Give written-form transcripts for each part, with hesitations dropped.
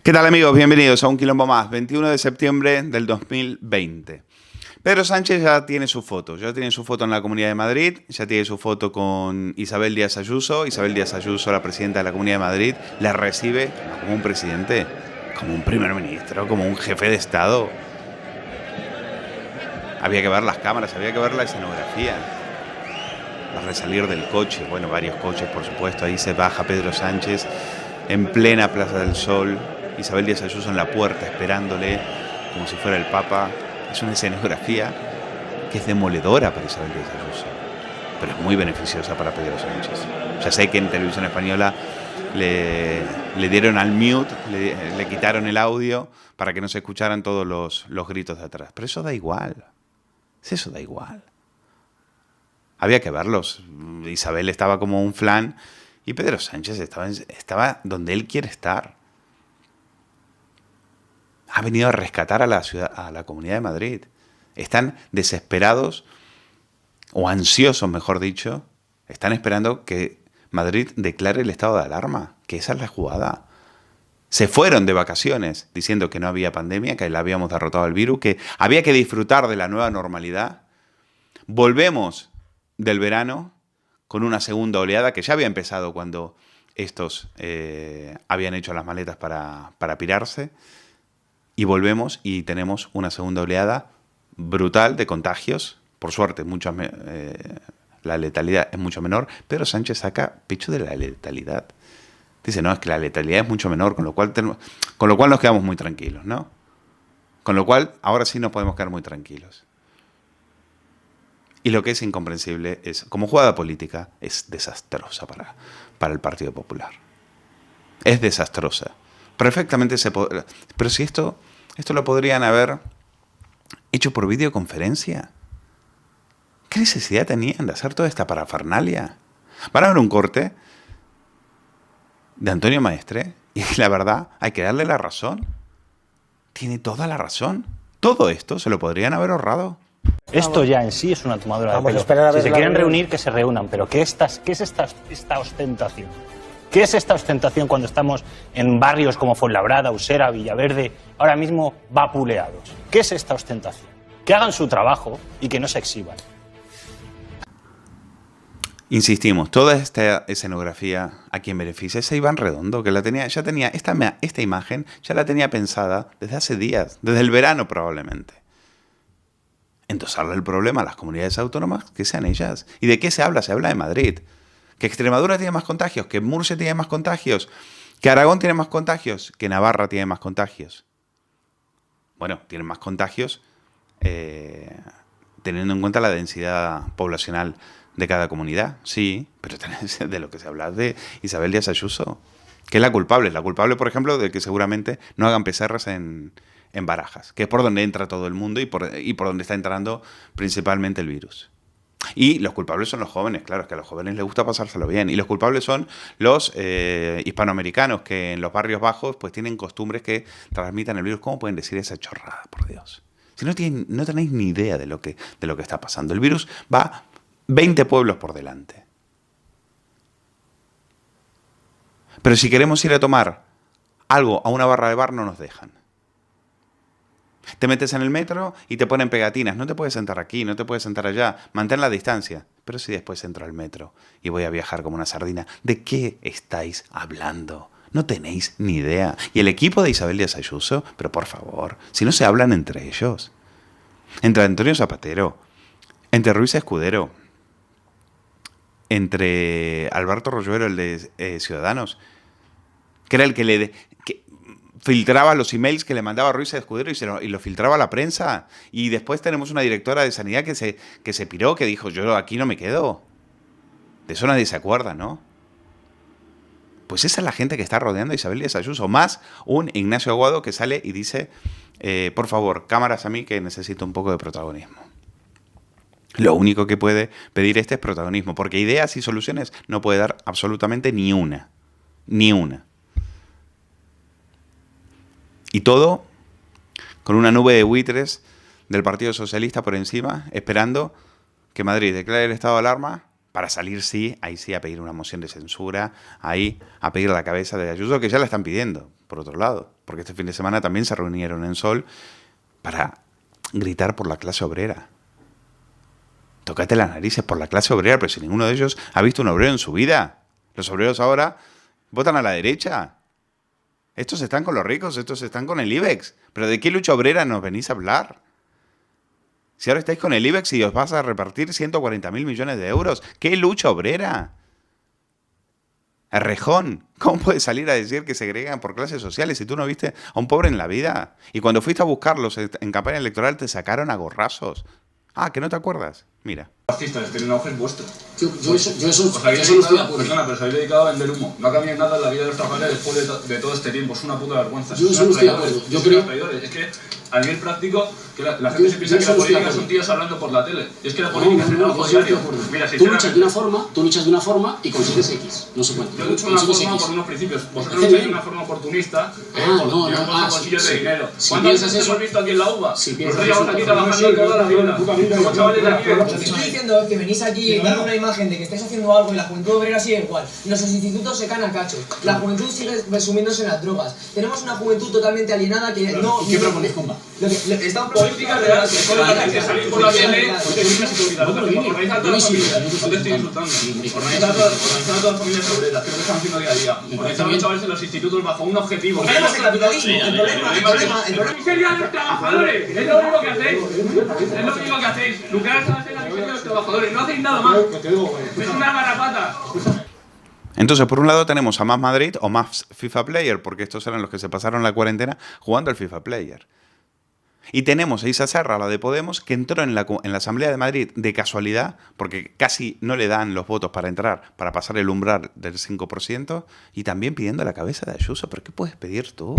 ¿Qué tal, amigos? Bienvenidos a un quilombo más, 21 de septiembre del 2020. Pedro Sánchez ya tiene su foto, en la Comunidad de Madrid, ya tiene su foto con Isabel Díaz Ayuso. Isabel Díaz Ayuso, la presidenta de la Comunidad de Madrid, la recibe no como un presidente, como un primer ministro, como un jefe de Estado. Había que ver las cámaras, había que ver la escenografía. Al resalir del coche, bueno, varios coches, por supuesto, ahí se baja Pedro Sánchez en plena Plaza del Sol. Isabel Díaz Ayuso en la puerta esperándole como si fuera el Papa. Es una escenografía que es demoledora para Isabel Díaz Ayuso, pero es muy beneficiosa para Pedro Sánchez. Ya sé que en Televisión Española le dieron al mute, le quitaron el audio para que no se escucharan todos los gritos de atrás, pero eso da igual. Eso da igual. Había que verlos. Isabel estaba como un flan y Pedro Sánchez estaba donde él quiere estar. Ha venido a rescatar a la ciudad, a la Comunidad de Madrid. Están desesperados, o ansiosos, mejor dicho. Están esperando que Madrid declare el estado de alarma, que esa es la jugada. Se fueron de vacaciones diciendo que no había pandemia, que le habíamos derrotado al virus, que había que disfrutar de la nueva normalidad. Volvemos del verano con una segunda oleada que ya había empezado cuando estos habían hecho las maletas para pirarse. Y volvemos y tenemos una segunda oleada brutal de contagios. Por suerte, la letalidad es mucho menor. Pero Sánchez saca pecho de la letalidad. Dice, no, es que la letalidad es mucho menor, con lo cual nos quedamos muy tranquilos, ¿no? Con lo cual, ahora sí nos podemos quedar muy tranquilos. Y lo que es incomprensible es, como jugada política, es desastrosa para el Partido Popular. Es desastrosa. Perfectamente se puede. Pero si esto lo podrían haber hecho por videoconferencia. ¿Qué necesidad tenían de hacer toda esta parafernalia? Van a ver un corte de Antonio Maestre y la verdad, hay que darle la razón. Tiene toda la razón. Todo esto se lo podrían haber ahorrado. Esto ya en sí es una tomadura de pelo. Si se quieren reunir, que se reúnan. Pero ¿qué es esta ostentación? ¿Qué es esta ostentación cuando estamos en barrios como Fuenlabrada, Usera, Villaverde, ahora mismo vapuleados? ¿Qué es esta ostentación? Que hagan su trabajo y que no se exhiban. Insistimos, toda esta escenografía, ¿a quién beneficia? Es a Iván Redondo, que ya tenía esta imagen, ya la tenía pensada desde hace días, desde el verano probablemente. Endosarle el problema a las comunidades autónomas, que sean ellas. ¿Y de qué se habla? Se habla de Madrid. Que Extremadura tiene más contagios, que Murcia tiene más contagios, que Aragón tiene más contagios, que Navarra tiene más contagios. Bueno, tienen más contagios teniendo en cuenta la densidad poblacional de cada comunidad, sí, pero de lo que se habla de Isabel Díaz Ayuso, que es la culpable, por ejemplo, de que seguramente no hagan PCRs en Barajas, que es por donde entra todo el mundo y por donde está entrando principalmente el virus. Y los culpables son los jóvenes, claro, es que a los jóvenes les gusta pasárselo bien. Y los culpables son los hispanoamericanos, que en los barrios bajos pues tienen costumbres que transmitan el virus. ¿Cómo pueden decir esa chorrada, por Dios? Si no tenéis ni idea de lo que está pasando. El virus va 20 pueblos por delante. Pero si queremos ir a tomar algo a una barra de bar, no nos dejan. Te metes en el metro y te ponen pegatinas. No te puedes sentar aquí, no te puedes sentar allá. Mantén la distancia. Pero si después entro al metro y voy a viajar como una sardina, ¿de qué estáis hablando? No tenéis ni idea. Y el equipo de Isabel Díaz Ayuso, pero por favor, si no se hablan entre ellos. Entre Antonio Zapatero, entre Ruiz Escudero, entre Alberto Rollero, el de Ciudadanos, que era el que filtraba los emails que le mandaba Ruiz Escudero y lo filtraba a la prensa. Y después tenemos una directora de Sanidad que se piró, que dijo, yo aquí no me quedo. De eso nadie se acuerda, ¿no? Pues esa es la gente que está rodeando a Isabel Díaz Ayuso. Más un Ignacio Aguado que sale y dice, por favor, cámaras a mí que necesito un poco de protagonismo. Lo único que puede pedir es protagonismo, porque ideas y soluciones no puede dar absolutamente ni una. Ni una. Y todo con una nube de buitres del Partido Socialista por encima, esperando que Madrid declare el estado de alarma para salir, sí, ahí sí, a pedir una moción de censura, ahí a pedir la cabeza de Ayuso, que ya la están pidiendo, por otro lado. porque este fin de semana también se reunieron en Sol para gritar por la clase obrera. Tócate las narices por la clase obrera, pero si ninguno de ellos ha visto un obrero en su vida. Los obreros ahora votan a la derecha. Estos están con los ricos, estos están con el IBEX. ¿Pero de qué lucha obrera nos venís a hablar? Si ahora estáis con el IBEX y os vas a repartir 140.000 millones de euros, ¿qué lucha obrera? Errejón, ¿cómo puedes salir a decir que segregan por clases sociales si tú no viste a un pobre en la vida? Y cuando fuiste a buscarlos en campaña electoral te sacaron a gorrazos. Ah, ¿que no te acuerdas? Mira. Fascistas, el auge es vuestro. Yo eso no estoy de acuerdo. Perdona, pero os habéis dedicado a vender humo. No ha cambiado nada en la vida de los trabajadores después de todo este tiempo. Es una puta vergüenza. Yo eso no estoy de acuerdo. Yo creo... Es que a nivel práctico, que la gente se piensa que la política son tíos hablando por la tele. Y es que la política es el trabajo diario. Mira, tú luchas de una forma y consigues X. No sé cuánto. Yo lucho de una forma por unos principios. Vosotros lucháis de una forma oportunista por bolsillos de dinero. ¿Cuántas veces hemos visto aquí en la UBA? Nosotros llevamos aquí trabajando toda la vida. Somos chavales de aquí. Estoy diciendo que venís aquí dando una imagen de que estáis haciendo algo y la juventud obrera sigue igual. Nuestros institutos se caen a cacho. La juventud sigue resumiéndose en las drogas. Tenemos una juventud totalmente alienada que no... ¿Y qué proponéis, comba? Están políticas reales, que salir por la tele, organizar todas las familias, no te estoy insultando, organizar a todas las familias obreras, que es lo que están haciendo día a día, organizar a los chavales en los institutos bajo un objetivo. El problema es el capitalismo, el problema... ¡Miseria de los trabajadores! Es lo único que hacéis, es lo único que hacéis, lucrar en la miseria de los trabajadores, no hacéis nada más, es una garrapata. Entonces, por un lado tenemos a Más Madrid o Más FIFA Player, porque estos eran los que se pasaron la cuarentena jugando al FIFA Player. Y tenemos a Isa Serra, la de Podemos, que entró en la Asamblea de Madrid de casualidad, porque casi no le dan los votos para entrar, para pasar el umbral del 5%, y también pidiendo la cabeza de Ayuso. ¿Pero qué puedes pedir tú?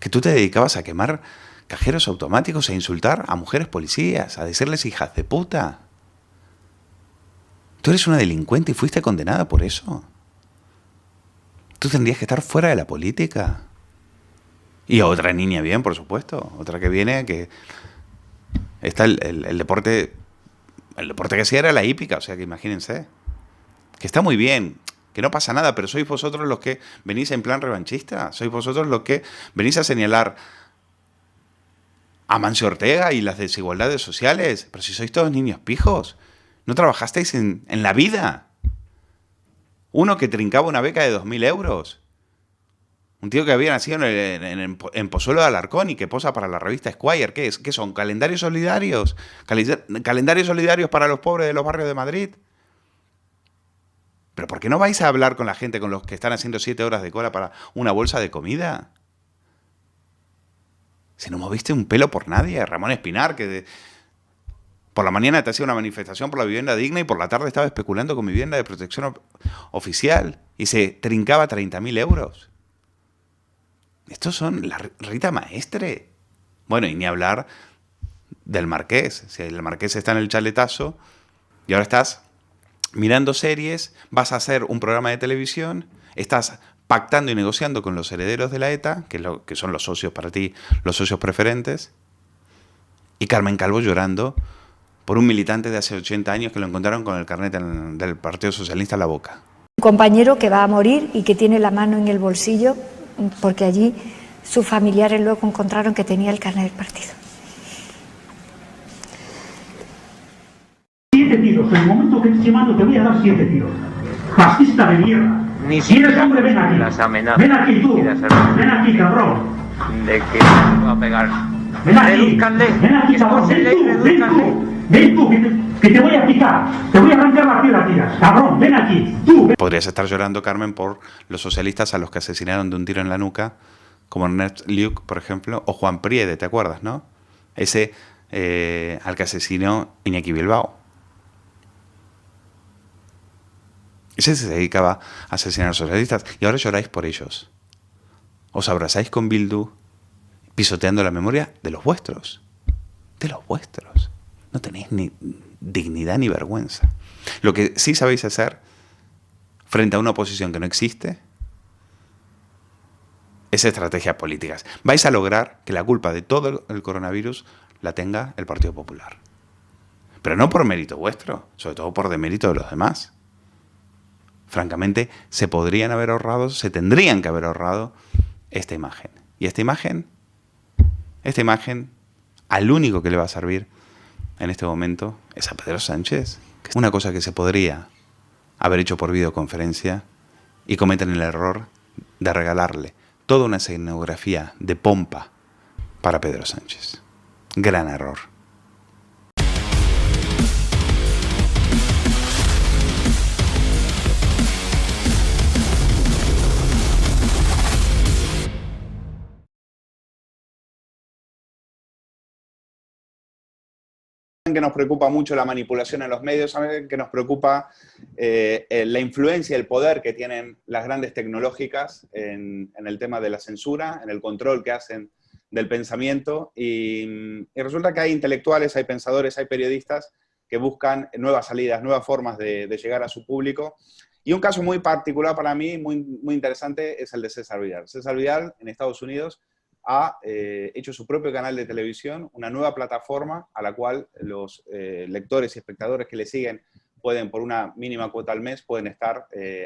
Que tú te dedicabas a quemar cajeros automáticos, a insultar a mujeres policías, a decirles hijas de puta. Tú eres una delincuente y fuiste condenada por eso. Tú tendrías que estar fuera de la política. Y otra niña bien, por supuesto. Otra que viene, que está el deporte. El deporte que hacía era la hípica, o sea que imagínense. Que está muy bien, que no pasa nada, pero sois vosotros los que venís en plan revanchista. Sois vosotros los que venís a señalar a Mancio Ortega y las desigualdades sociales. Pero si sois todos niños pijos, no trabajasteis en la vida. Uno que trincaba una beca de 2.000 euros. Un tío que había nacido en Pozuelo de Alarcón y que posa para la revista Esquire. ¿Qué es? ¿Qué son? ¿Calendarios solidarios? ¿Calendarios solidarios para los pobres de los barrios de Madrid? ¿Pero por qué no vais a hablar con la gente, con los que están haciendo 7 horas de cola para una bolsa de comida? Si no moviste un pelo por nadie. Ramón Espinar, que por la mañana te hacía una manifestación por la vivienda digna y por la tarde estaba especulando con vivienda de protección oficial y se trincaba 30.000 euros. Estos son la Rita Maestre. Bueno, y ni hablar del Marqués. Si el Marqués está en el chaletazo y ahora estás mirando series, vas a hacer un programa de televisión, estás pactando y negociando con los herederos de la ETA, que son los socios para ti, los socios preferentes, y Carmen Calvo llorando por un militante de hace 80 años que lo encontraron con el carnet del Partido Socialista en la boca. Un compañero que va a morir y que tiene la mano en el bolsillo porque allí sus familiares luego encontraron que tenía el carnet del partido. 7 tiros. En el momento que te mando te voy a dar 7 tiros. Fascista de mierda. Ni si eres hombre, ven aquí. Las amenazas. Ven aquí tú. Ven aquí, cabrón. De que me va a pegar. Ven aquí. Redúzcanle. Ven aquí, cabrón. Ven tú, que te voy a picar. Te voy a arrancar la piel a tiras. Cabrón, ven aquí. Tú. Podrías estar llorando, Carmen, por los socialistas a los que asesinaron de un tiro en la nuca, como Ernest Lluch, por ejemplo, o Juan Priede, ¿te acuerdas, no? Ese al que asesinó Iñaki Bilbao. Ese se dedicaba a asesinar a los socialistas y ahora lloráis por ellos. Os abrazáis con Bildu, pisoteando la memoria de los vuestros. De los vuestros. No tenéis ni dignidad ni vergüenza. Lo que sí sabéis hacer frente a una oposición que no existe es estrategias políticas. Vais a lograr que la culpa de todo el coronavirus la tenga el Partido Popular. Pero no por mérito vuestro, sobre todo por demérito de los demás. francamente, se tendrían que haber ahorrado esta imagen. Y esta imagen, al único que le va a servir en este momento es a Pedro Sánchez. Una cosa que se podría haber hecho por videoconferencia y cometen el error de regalarle toda una escenografía de pompa para Pedro Sánchez. Gran error. Que nos preocupa mucho la manipulación en los medios, saben que nos preocupa la influencia, el poder que tienen las grandes tecnológicas en el tema de la censura, en el control que hacen del pensamiento, y resulta que hay intelectuales, hay pensadores, hay periodistas que buscan nuevas salidas, nuevas formas de llegar a su público. Y un caso muy particular para mí, muy interesante, es el de César Vidal. César Vidal, en Estados Unidos, ha hecho su propio canal de televisión, una nueva plataforma a la cual los lectores y espectadores que le siguen pueden, por una mínima cuota al mes, pueden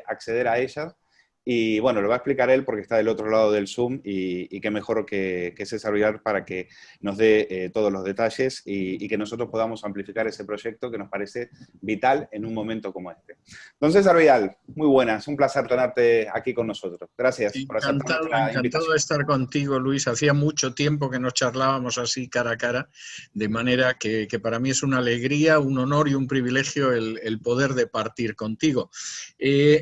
acceder a ella. Y bueno, lo va a explicar él porque está del otro lado del Zoom y qué mejor que César Vidal para que nos dé todos los detalles y que nosotros podamos amplificar ese proyecto que nos parece vital en un momento como este. Don César Vidal, muy buenas, un placer tenerte aquí con nosotros. Gracias por aceptar nuestra invitación. Encantado de estar contigo, Luis. Hacía mucho tiempo que nos charlábamos así cara a cara, de manera que para mí es una alegría, un honor y un privilegio el poder departir contigo.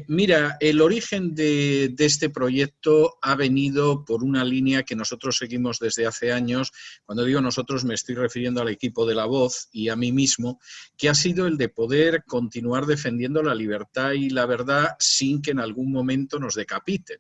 Mira, el origen de este proyecto ha venido por una línea que nosotros seguimos desde hace años. Cuando digo nosotros me estoy refiriendo al equipo de La Voz y a mí mismo, que ha sido el de poder continuar defendiendo la libertad y la verdad sin que en algún momento nos decapiten.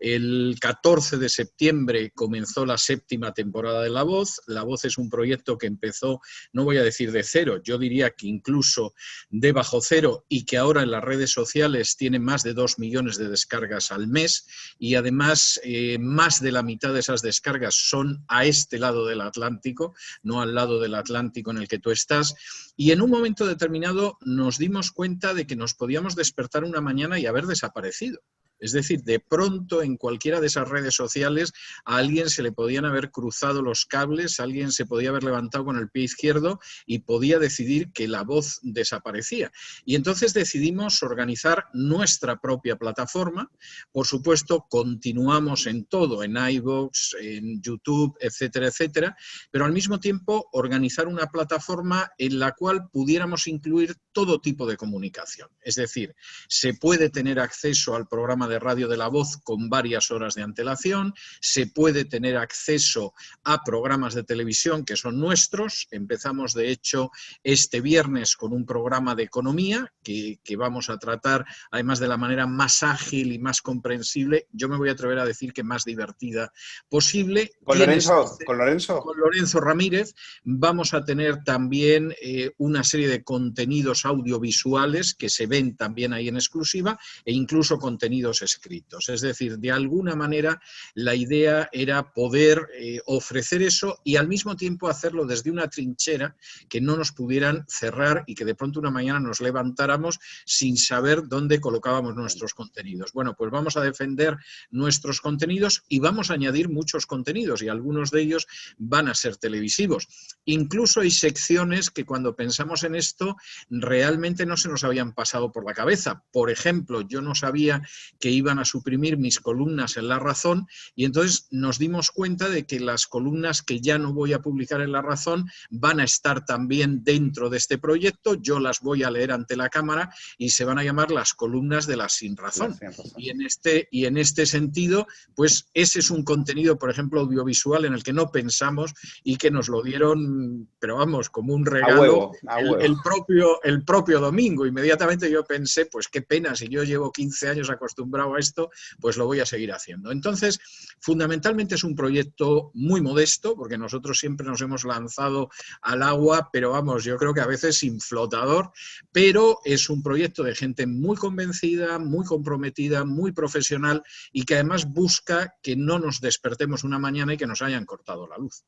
El 14 de septiembre comenzó la 7ª temporada de La Voz. La Voz es un proyecto que empezó, no voy a decir de cero, yo diría que incluso de bajo cero y que ahora en las redes sociales tiene más de 2 millones de descargas al mes y además más de la mitad de esas descargas son a este lado del Atlántico, no al lado del Atlántico en el que tú estás. Y en un momento determinado nos dimos cuenta de que nos podíamos despertar una mañana y haber desaparecido. Es decir, de pronto en cualquiera de esas redes sociales a alguien se le podían haber cruzado los cables, alguien se podía haber levantado con el pie izquierdo y podía decidir que La Voz desaparecía. Y entonces decidimos organizar nuestra propia plataforma. Por supuesto, continuamos en todo, en iVoox, en YouTube, etcétera, etcétera, pero al mismo tiempo organizar una plataforma en la cual pudiéramos incluir todo tipo de comunicación. Es decir, se puede tener acceso al programa de radio de La Voz con varias horas de antelación, se puede tener acceso a programas de televisión que son nuestros. Empezamos, de hecho, este viernes con un programa de economía que vamos a tratar, además de la manera más ágil y más comprensible, yo me voy a atrever a decir que más divertida posible. ¿Con Lorenzo? Con Lorenzo Ramírez. Vamos a tener también una serie de contenidos audiovisuales que se ven también ahí en exclusiva e incluso contenidos escritos. Es decir, de alguna manera la idea era poder ofrecer eso y al mismo tiempo hacerlo desde una trinchera que no nos pudieran cerrar y que de pronto una mañana nos levantáramos sin saber dónde colocábamos nuestros contenidos. Bueno, pues vamos a defender nuestros contenidos y vamos a añadir muchos contenidos y algunos de ellos van a ser televisivos. Incluso hay secciones que cuando pensamos en esto realmente no se nos habían pasado por la cabeza. Por ejemplo, yo no sabía que iban a suprimir mis columnas en La Razón y entonces nos dimos cuenta de que las columnas que ya no voy a publicar en La Razón van a estar también dentro de este proyecto. Yo las voy a leer ante la cámara y se van a llamar las columnas de la Sin Razón. Y en este sentido, pues ese es un contenido, por ejemplo, audiovisual en el que no pensamos y que nos lo dieron, pero vamos, como un regalo a huevo. El propio domingo. Inmediatamente yo pensé, pues qué pena, si yo llevo 15 años acostumbrado a esto, pues lo voy a seguir haciendo. Entonces, fundamentalmente es un proyecto muy modesto, porque nosotros siempre nos hemos lanzado al agua, pero vamos, yo creo que a veces sin flotador, pero es un proyecto de gente muy convencida, muy comprometida, muy profesional y que además busca que no nos despertemos una mañana y que nos hayan cortado la luz.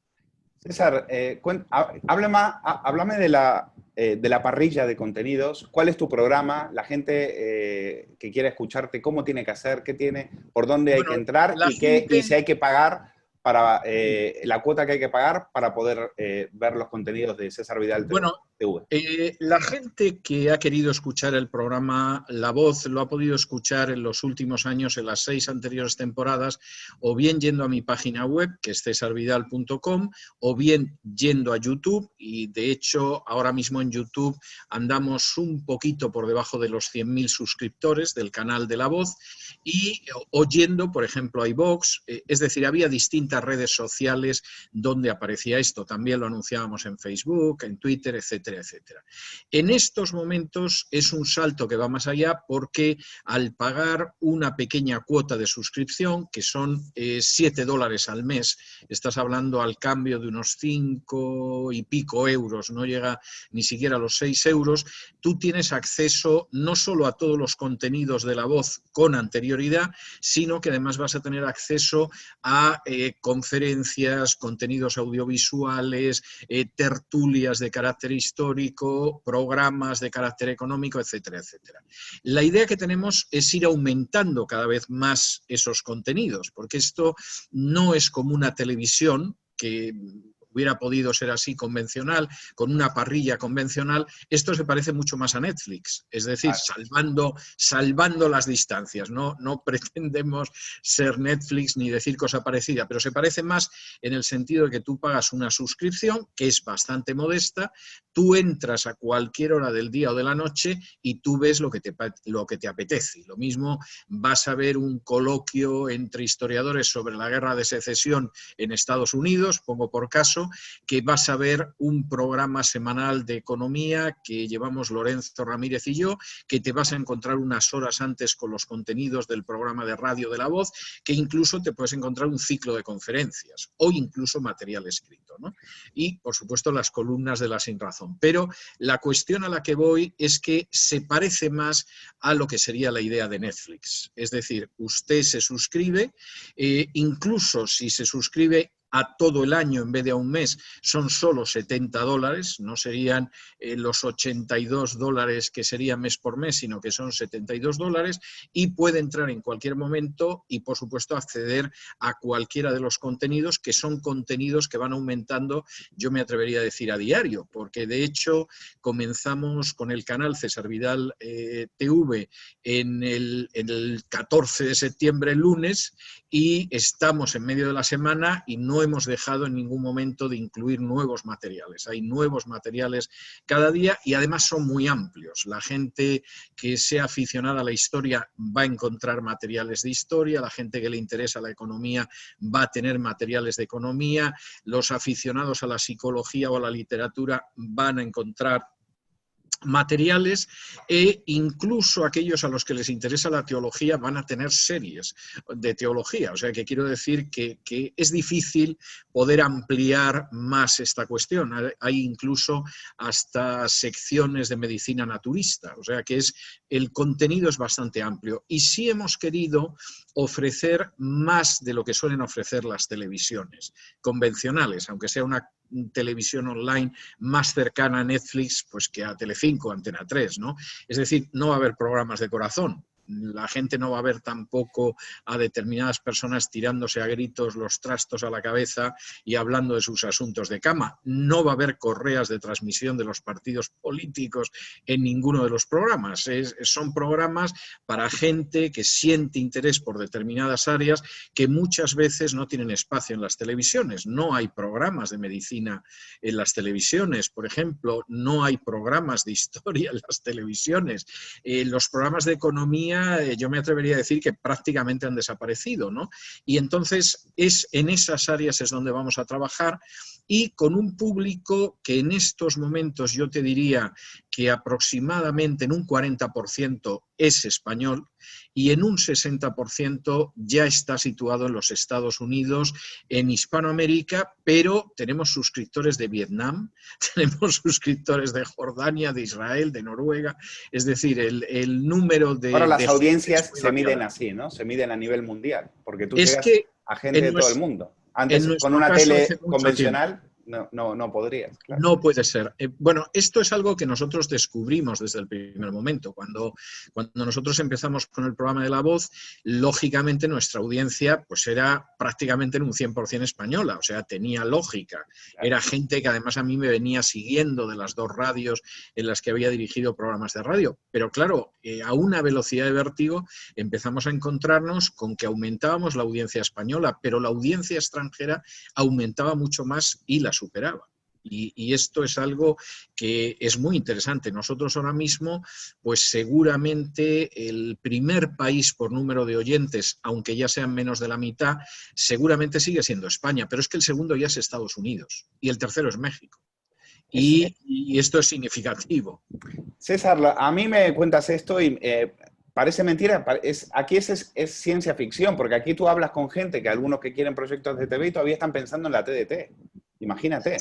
César, háblame de de la parrilla de contenidos. ¿Cuál es tu programa? La gente que quiere escucharte, ¿cómo tiene que hacer? ¿Qué tiene? ¿Por dónde hay que entrar? Y si hay que pagar para la cuota que hay que pagar para poder ver los contenidos de César Vidal TV. Bueno, la gente que ha querido escuchar el programa La Voz lo ha podido escuchar en los últimos años, en las 6 anteriores temporadas, o bien yendo a mi página web, que es cesarvidal.com, o bien yendo a YouTube, y de hecho ahora mismo en YouTube andamos un poquito por debajo de los 100.000 suscriptores del canal de La Voz, y oyendo, por ejemplo, a iVoox, es decir, había distintas redes sociales donde aparecía esto, también lo anunciábamos en Facebook, en Twitter, etcétera, etcétera. En estos momentos es un salto que va más allá porque al pagar una pequeña cuota de suscripción, que son $7 al mes, estás hablando al cambio de unos 5 y pico euros, no llega ni siquiera a los 6 euros, tú tienes acceso no solo a todos los contenidos de La Voz con anterioridad, sino que además vas a tener acceso a conferencias, contenidos audiovisuales, tertulias de carácter histórico, programas de carácter económico, etcétera, etcétera. La idea que tenemos es ir aumentando cada vez más esos contenidos, porque esto no es como una televisión que hubiera podido ser así convencional, con una parrilla convencional. Esto se parece mucho más a Netflix, es decir, salvando las distancias. No pretendemos ser Netflix ni decir cosa parecida, pero se parece más en el sentido de que tú pagas una suscripción, que es bastante modesta, tú entras a cualquier hora del día o de la noche y tú ves lo que te apetece. Lo mismo vas a ver un coloquio entre historiadores sobre la Guerra de Secesión en Estados Unidos, pongo por caso, que vas a ver un programa semanal de economía que llevamos Lorenzo Ramírez y yo, que te vas a encontrar unas horas antes con los contenidos del programa de radio de La Voz, que incluso te puedes encontrar un ciclo de conferencias o incluso material escrito, ¿no? Y, por supuesto, las columnas de La Sin Razón. Pero la cuestión a la que voy es que se parece más a lo que sería la idea de Netflix. Es decir, usted se suscribe, incluso si se suscribe a todo el año en vez de a un mes, son solo $70, no serían los $82 que sería mes por mes, sino que son $72, y puede entrar en cualquier momento y, por supuesto, acceder a cualquiera de los contenidos, que son contenidos que van aumentando, yo me atrevería a decir, a diario, porque de hecho comenzamos con el canal César Vidal TV en el 14 de septiembre, el lunes, y estamos en medio de la semana y no hemos dejado en ningún momento de incluir nuevos materiales. Hay nuevos materiales cada día y además son muy amplios. La gente que sea aficionada a la historia va a encontrar materiales de historia, la gente que le interesa la economía va a tener materiales de economía, los aficionados a la psicología o a la literatura van a encontrar materiales, e incluso aquellos a los que les interesa la teología van a tener series de teología. O sea que quiero decir que es difícil poder ampliar más esta cuestión. Hay incluso hasta secciones de medicina naturista. O sea que el contenido es bastante amplio. Y sí hemos querido ofrecer más de lo que suelen ofrecer las televisiones convencionales, aunque sea una televisión online más cercana a Netflix pues que a Telecinco, Antena 3, ¿no? Es decir, no va a haber programas de corazón. La gente no va a ver tampoco a determinadas personas tirándose a gritos los trastos a la cabeza y hablando de sus asuntos de cama. No va a haber correas de transmisión de los partidos políticos en ninguno de los programas. Son programas para gente que siente interés por determinadas áreas que muchas veces no tienen espacio en las televisiones. No hay programas de medicina en las televisiones, por ejemplo. No hay programas de historia en las televisiones. Los programas de economía, yo me atrevería a decir que prácticamente han desaparecido, ¿no? Y entonces en esas áreas es donde vamos a trabajar, y con un público que en estos momentos yo te diría que aproximadamente en un 40% es español y en un 60% ya está situado en los Estados Unidos, en Hispanoamérica, pero tenemos suscriptores de Vietnam, tenemos suscriptores de Jordania, de Israel, de Noruega, es decir, el número de... Ahora las audiencias se miden así, ¿no? Se miden a nivel mundial, porque tú llegas a gente de todo el mundo. Antes, con una tele convencional, no podrías. Claro. No puede ser. Bueno, esto es algo que nosotros descubrimos desde el primer momento. Cuando nosotros empezamos con el programa de La Voz, lógicamente nuestra audiencia pues era prácticamente en un 100% española, o sea, tenía lógica. Era gente que además a mí me venía siguiendo de las 2 radios en las que había dirigido programas de radio. Pero claro, a una velocidad de vértigo empezamos a encontrarnos con que aumentábamos la audiencia española, pero la audiencia extranjera aumentaba mucho más y la superaba. Y esto es algo que es muy interesante. Nosotros ahora mismo, pues seguramente el primer país por número de oyentes, aunque ya sean menos de la mitad, seguramente sigue siendo España, pero es que el segundo ya es Estados Unidos y el tercero es México. Y esto es significativo. César, a mí me cuentas esto y parece mentira. Aquí es ciencia ficción, porque aquí tú hablas con gente que algunos que quieren proyectos de TV y todavía están pensando en la TDT. Imagínate.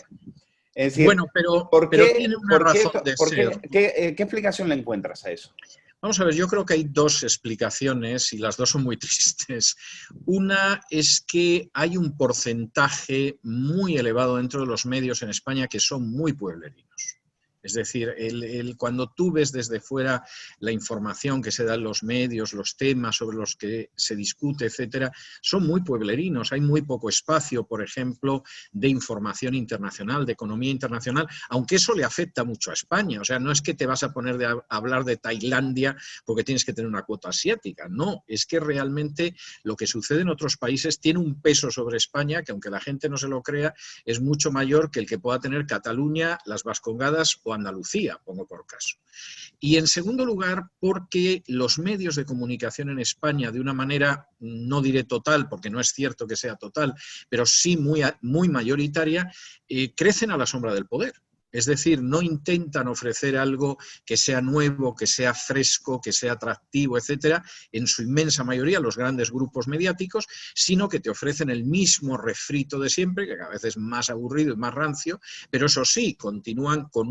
Es decir, bueno, pero tiene una razón de ser. ¿Qué explicación le encuentras a eso? Vamos a ver, yo creo que hay 2 explicaciones y las 2 son muy tristes. Una es que hay un porcentaje muy elevado dentro de los medios en España que son muy pueblerinos. Es decir, cuando tú ves desde fuera la información que se da en los medios, los temas sobre los que se discute, etcétera, son muy pueblerinos. Hay muy poco espacio, por ejemplo, de información internacional, de economía internacional, aunque eso le afecta mucho a España. O sea, no es que te vas a poner a hablar de Tailandia porque tienes que tener una cuota asiática. No, es que realmente lo que sucede en otros países tiene un peso sobre España que, aunque la gente no se lo crea, es mucho mayor que el que pueda tener Cataluña, las Vascongadas o Andalucía, pongo por caso. Y en segundo lugar, porque los medios de comunicación en España, de una manera, no diré total, porque no es cierto que sea total, pero sí muy mayoritaria, crecen a la sombra del poder. Es decir, no intentan ofrecer algo que sea nuevo, que sea fresco, que sea atractivo, etcétera, en su inmensa mayoría los grandes grupos mediáticos, sino que te ofrecen el mismo refrito de siempre, que cada vez es más aburrido y más rancio, pero eso sí, continúan con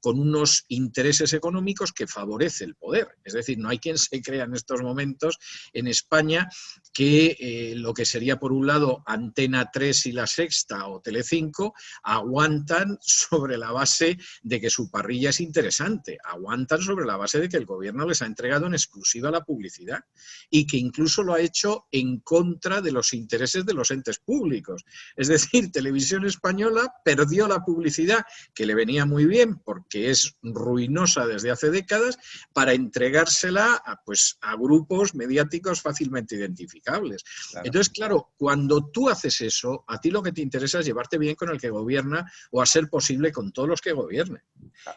unos intereses económicos que favorece el poder. Es decir, no hay quien se crea en estos momentos en España que lo que sería por un lado Antena 3 y La Sexta o Telecinco aguantan sobre la base de que su parrilla es interesante, aguantan sobre la base de que el gobierno les ha entregado en exclusiva la publicidad y que incluso lo ha hecho en contra de los intereses de los entes públicos. Es decir, Televisión Española perdió la publicidad, que le venía muy bien porque es ruinosa desde hace décadas, para entregársela a grupos mediáticos fácilmente identificables. Claro. Entonces, claro, cuando tú haces eso, a ti lo que te interesa es llevarte bien con el que gobierna o, a ser posible, con todos los que gobiernen.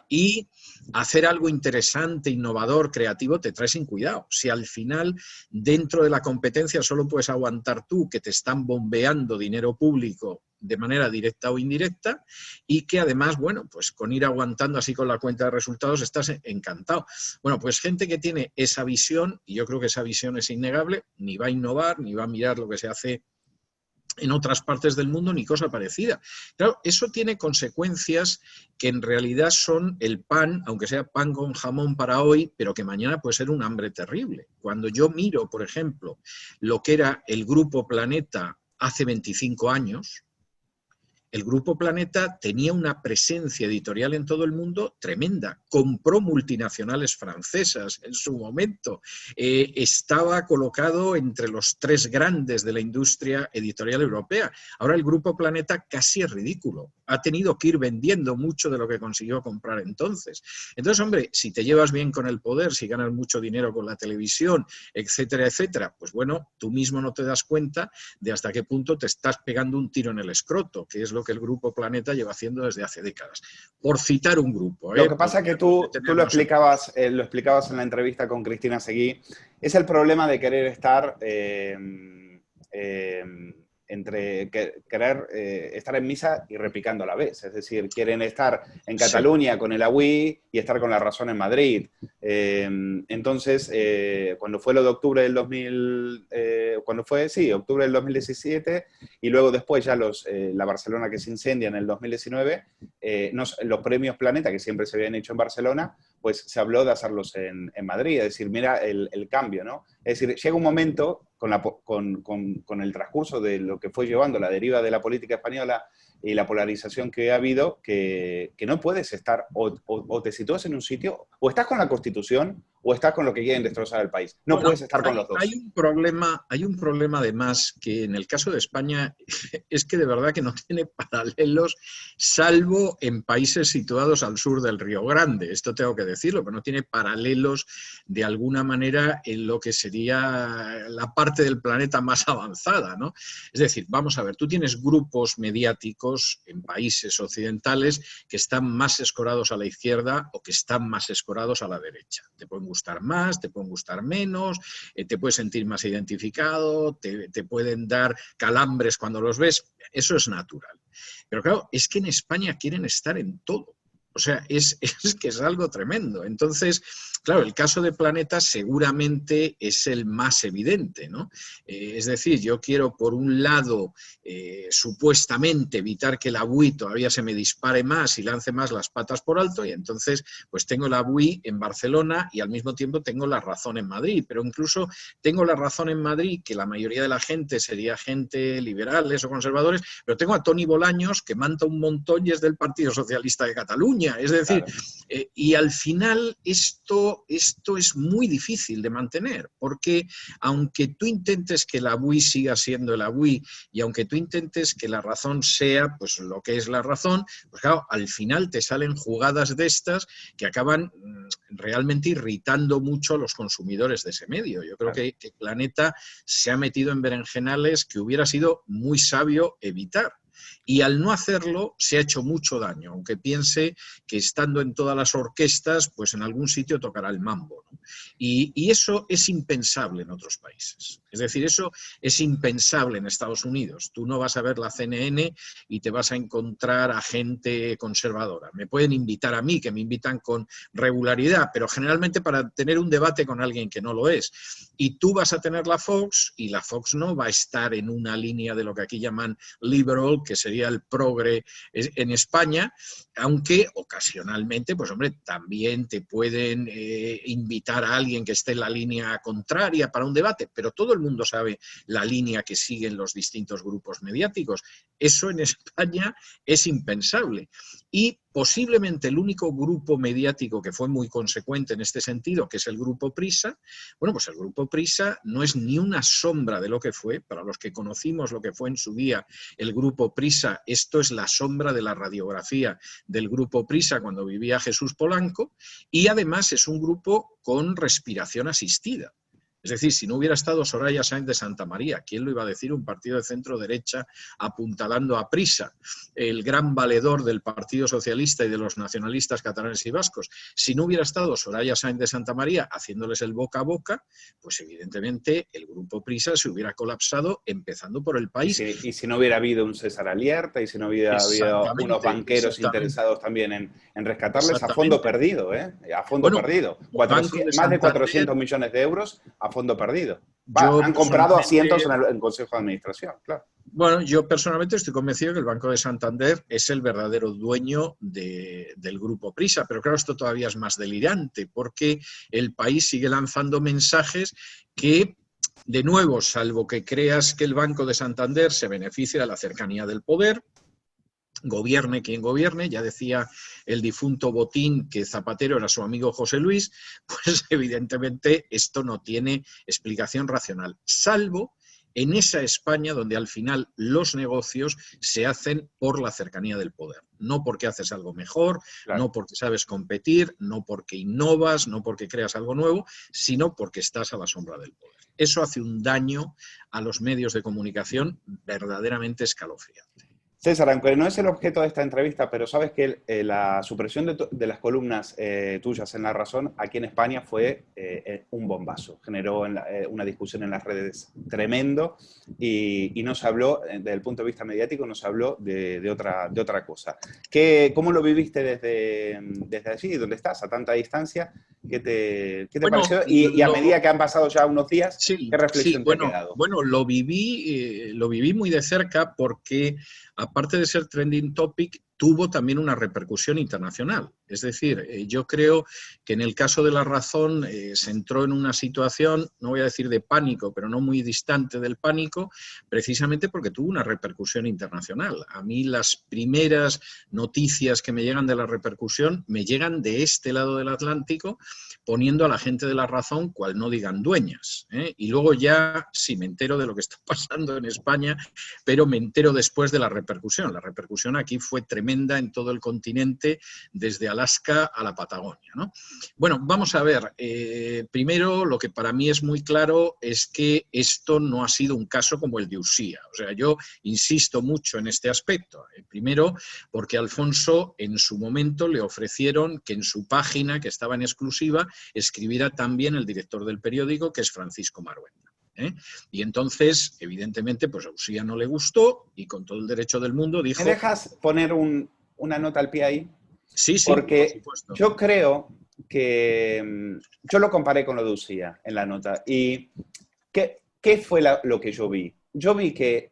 Y hacer algo interesante, innovador, creativo, te trae sin cuidado. Si al final, dentro de la competencia, solo puedes aguantar tú, que te están bombeando dinero público de manera directa o indirecta, y que además, bueno, pues con ir aguantando así con la cuenta de resultados estás encantado. Bueno, pues gente que tiene esa visión, y yo creo que esa visión es innegable, ni va a innovar, ni va a mirar lo que se hace en otras partes del mundo, ni cosa parecida. Claro, eso tiene consecuencias que en realidad son el pan, aunque sea pan con jamón para hoy, pero que mañana puede ser un hambre terrible. Cuando yo miro, por ejemplo, lo que era el Grupo Planeta hace 25 años, el Grupo Planeta tenía una presencia editorial en todo el mundo tremenda. Compró multinacionales francesas en su momento. Estaba colocado entre los 3 grandes de la industria editorial europea. Ahora el Grupo Planeta casi es ridículo. Ha tenido que ir vendiendo mucho de lo que consiguió comprar entonces. Entonces, hombre, si te llevas bien con el poder, si ganas mucho dinero con la televisión, etcétera, etcétera, pues bueno, tú mismo no te das cuenta de hasta qué punto te estás pegando un tiro en el escroto, que es lo que el Grupo Planeta lleva haciendo desde hace décadas. Por citar un grupo. Lo que pasa es que tú lo explicabas en la entrevista con Cristina Seguí, es el problema de querer estar querer estar en misa y replicando a la vez. Es decir, quieren estar en Cataluña con el AWI y estar con La Razón en Madrid. Entonces, cuando fue lo de octubre del octubre del 2017, y luego después ya la Barcelona que se incendia en el 2019, los premios Planeta, que siempre se habían hecho en Barcelona, pues se habló de hacerlos en Madrid. Es decir, mira el cambio, ¿no? Es decir, llega un momento con el transcurso de lo que fue llevando la deriva de la política española y la polarización que ha habido, que no puedes estar, o te sitúas en un sitio, o estás con la Constitución, o estás con lo que quieren destrozar el país. No puedes estar con los dos. Hay un problema además que en el caso de España es que de verdad que no tiene paralelos, salvo en países situados al sur del Río Grande. Esto tengo que decirlo, pero no tiene paralelos de alguna manera en lo que sería la parte del planeta más avanzada, ¿no? Es decir, vamos a ver, tú tienes grupos mediáticos en países occidentales que están más escorados a la izquierda o que están más escorados a la derecha. Te pueden gustar más, te pueden gustar menos, te puedes sentir más identificado, te pueden dar calambres cuando los ves, eso es natural. Pero claro, es que en España quieren estar en todo. O sea, es que es algo tremendo. Entonces, claro, el caso de Planeta seguramente es el más evidente, ¿no? Es decir, yo quiero, por un lado, supuestamente evitar que la BUI todavía se me dispare más y lance más las patas por alto, y entonces pues tengo la BUI en Barcelona y al mismo tiempo tengo la razón en Madrid. Pero incluso tengo la razón en Madrid, que la mayoría de la gente sería gente liberales o conservadores, pero tengo a Toni Bolaños, que manta un montón y es del Partido Socialista de Cataluña. Es decir, claro. Y al final esto es muy difícil de mantener, porque aunque tú intentes que la BUI siga siendo la BUI y aunque tú intentes que la razón sea pues lo que es la razón, pues claro, al final te salen jugadas de estas que acaban realmente irritando mucho a los consumidores de ese medio. Yo creo que Planeta se ha metido en berenjenales que hubiera sido muy sabio evitar. Y al no hacerlo se ha hecho mucho daño, aunque piense que estando en todas las orquestas, pues en algún sitio tocará el mambo, ¿no? Y eso es impensable en otros países. Es decir, eso es impensable en Estados Unidos. Tú no vas a ver la CNN y te vas a encontrar a gente conservadora. Me pueden invitar a mí, que me invitan con regularidad, pero generalmente para tener un debate con alguien que no lo es. Y tú vas a tener la Fox, y la Fox no va a estar en una línea de lo que aquí llaman liberal, que sería el progre en España, aunque ocasionalmente, pues hombre, también te pueden invitar a alguien que esté en la línea contraria para un debate, pero todo el mundo sabe la línea que siguen los distintos grupos mediáticos. Eso en España es impensable. Y posiblemente el único grupo mediático que fue muy consecuente en este sentido, que es el Grupo Prisa, bueno, pues el Grupo Prisa no es ni una sombra de lo que fue. Para los que conocimos lo que fue en su día el Grupo Prisa, esto es la sombra de la radiografía del Grupo Prisa cuando vivía Jesús Polanco, y además es un grupo con respiración asistida. Es decir, si no hubiera estado Soraya Sáenz de Santamaría, ¿quién lo iba a decir? Un partido de centro-derecha apuntalando a Prisa, el gran valedor del Partido Socialista y de los nacionalistas catalanes y vascos. Si no hubiera estado Soraya Sáenz de Santamaría haciéndoles el boca a boca, pues evidentemente el Grupo Prisa se hubiera colapsado, empezando por el país. Y si no hubiera habido un César Alierta, y si no hubiera habido unos banqueros interesados también en rescatarles a fondo perdido, a fondo perdido. Más de 400 millones de euros a fondo perdido. Han comprado asientos en el Consejo de Administración, claro. Bueno, yo personalmente estoy convencido que el Banco de Santander es el verdadero dueño del Grupo Prisa, pero claro, esto todavía es más delirante, porque el país sigue lanzando mensajes que, de nuevo, salvo que creas que el Banco de Santander se beneficia de la cercanía del poder, gobierne quien gobierne, ya decía el difunto Botín que Zapatero era su amigo José Luis, pues evidentemente esto no tiene explicación racional, salvo en esa España donde al final los negocios se hacen por la cercanía del poder. No porque haces algo mejor, claro, no porque sabes competir, no porque innovas, no porque creas algo nuevo, sino porque estás a la sombra del poder. Eso hace un daño a los medios de comunicación verdaderamente escalofriante. César, aunque no es el objeto de esta entrevista, pero sabes que la supresión de las columnas tuyas en La Razón aquí en España fue un bombazo. Generó una discusión en las redes tremendo y no se habló, desde el punto de vista mediático, no se habló de otra cosa. ¿Cómo lo viviste desde allí, donde estás, a tanta distancia? ¿Qué te pareció? Y a medida que han pasado ya unos días, ¿qué reflexión te ha quedado? Bueno, lo viví muy de cerca porque, aparte de ser trending topic, tuvo también una repercusión internacional. Es decir, yo creo que en el caso de La Razón se entró en una situación, no voy a decir de pánico, pero no muy distante del pánico, precisamente porque tuvo una repercusión internacional. A mí las primeras noticias que me llegan de la repercusión me llegan de este lado del Atlántico, poniendo a la gente de La Razón cual no digan dueñas, ¿eh? Y luego ya sí me entero de lo que está pasando en España, pero me entero después de la repercusión. La repercusión aquí fue tremenda en todo el continente, desde Alaska a la Patagonia, ¿no? Bueno, vamos a ver. Primero, lo que para mí es muy claro es que esto no ha sido un caso como el de Usía. O sea, yo insisto mucho en este aspecto. Primero, porque a Alfonso en su momento le ofrecieron que en su página, que estaba en exclusiva, escribiera también el director del periódico, que es Francisco Marhuenda. Y entonces, evidentemente, pues a Usía no le gustó y con todo el derecho del mundo dijo... ¿Me dejas poner una nota al pie ahí? Sí, sí, porque por supuesto. Yo creo que... Yo lo comparé con lo de Usía en la nota. ¿Y qué fue lo que yo vi? Yo vi que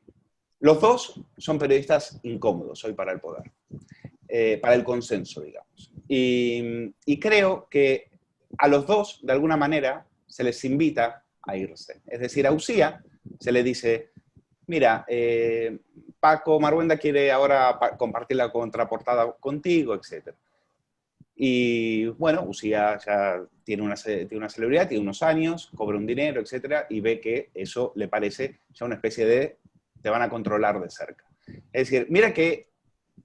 los dos son periodistas incómodos hoy para el poder, para el consenso, digamos. Y creo que a los dos, de alguna manera, se les invita a irse. Es decir, a Usía se le dice, mira, Paco Marhuenda quiere ahora compartir la contraportada contigo, etc. Y bueno, Usía ya tiene una celebridad, tiene unos años, cobra un dinero, etc. Y ve que eso le parece ya una especie de te van a controlar de cerca. Es decir, mira que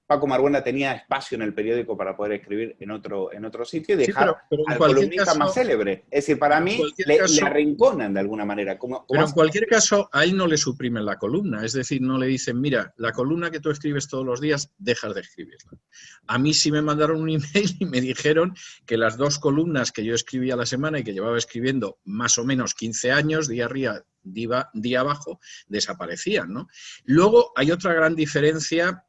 Paco Marhuenda tenía espacio en el periódico para poder escribir en otro sitio y dejar pero al columnista más célebre. Es decir, para mí le arrinconan de alguna manera. Pero en cualquier caso, a él no le suprimen la columna. Es decir, no le dicen, mira, la columna que tú escribes todos los días, dejas de escribirla. A mí sí me mandaron un email y me dijeron que las 2 columnas que yo escribía a la semana y que llevaba escribiendo más o menos 15 años, día arriba, día abajo, desaparecían, ¿no? Luego hay otra gran diferencia